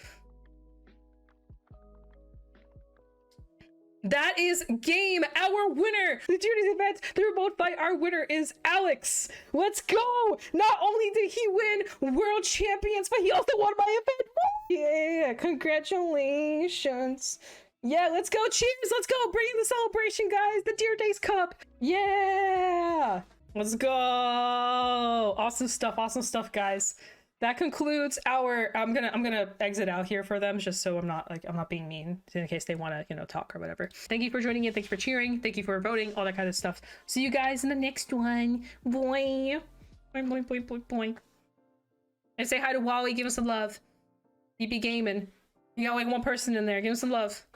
That is game. Our winner. The Judy's event, the remote fight. Our winner is Alex. Let's go. Not only did he win world champions, but he also won my event. Yeah, congratulations. Yeah, let's go. Cheers. Let's go. Bring in the celebration, guys. The Deer Days Cup. Yeah. Let's go. Awesome stuff, guys. That concludes our I'm gonna exit out here for them, just so I'm not being mean, in case they want to, you know, talk or whatever. Thank you for joining in, thank you for cheering, thank you for voting, all that kind of stuff. See you guys in the next one. Boing. Boing, boing, boing, boing, boing. And say hi to Wally, give him some love. DP Gaming. You got like one person in there, give him some love.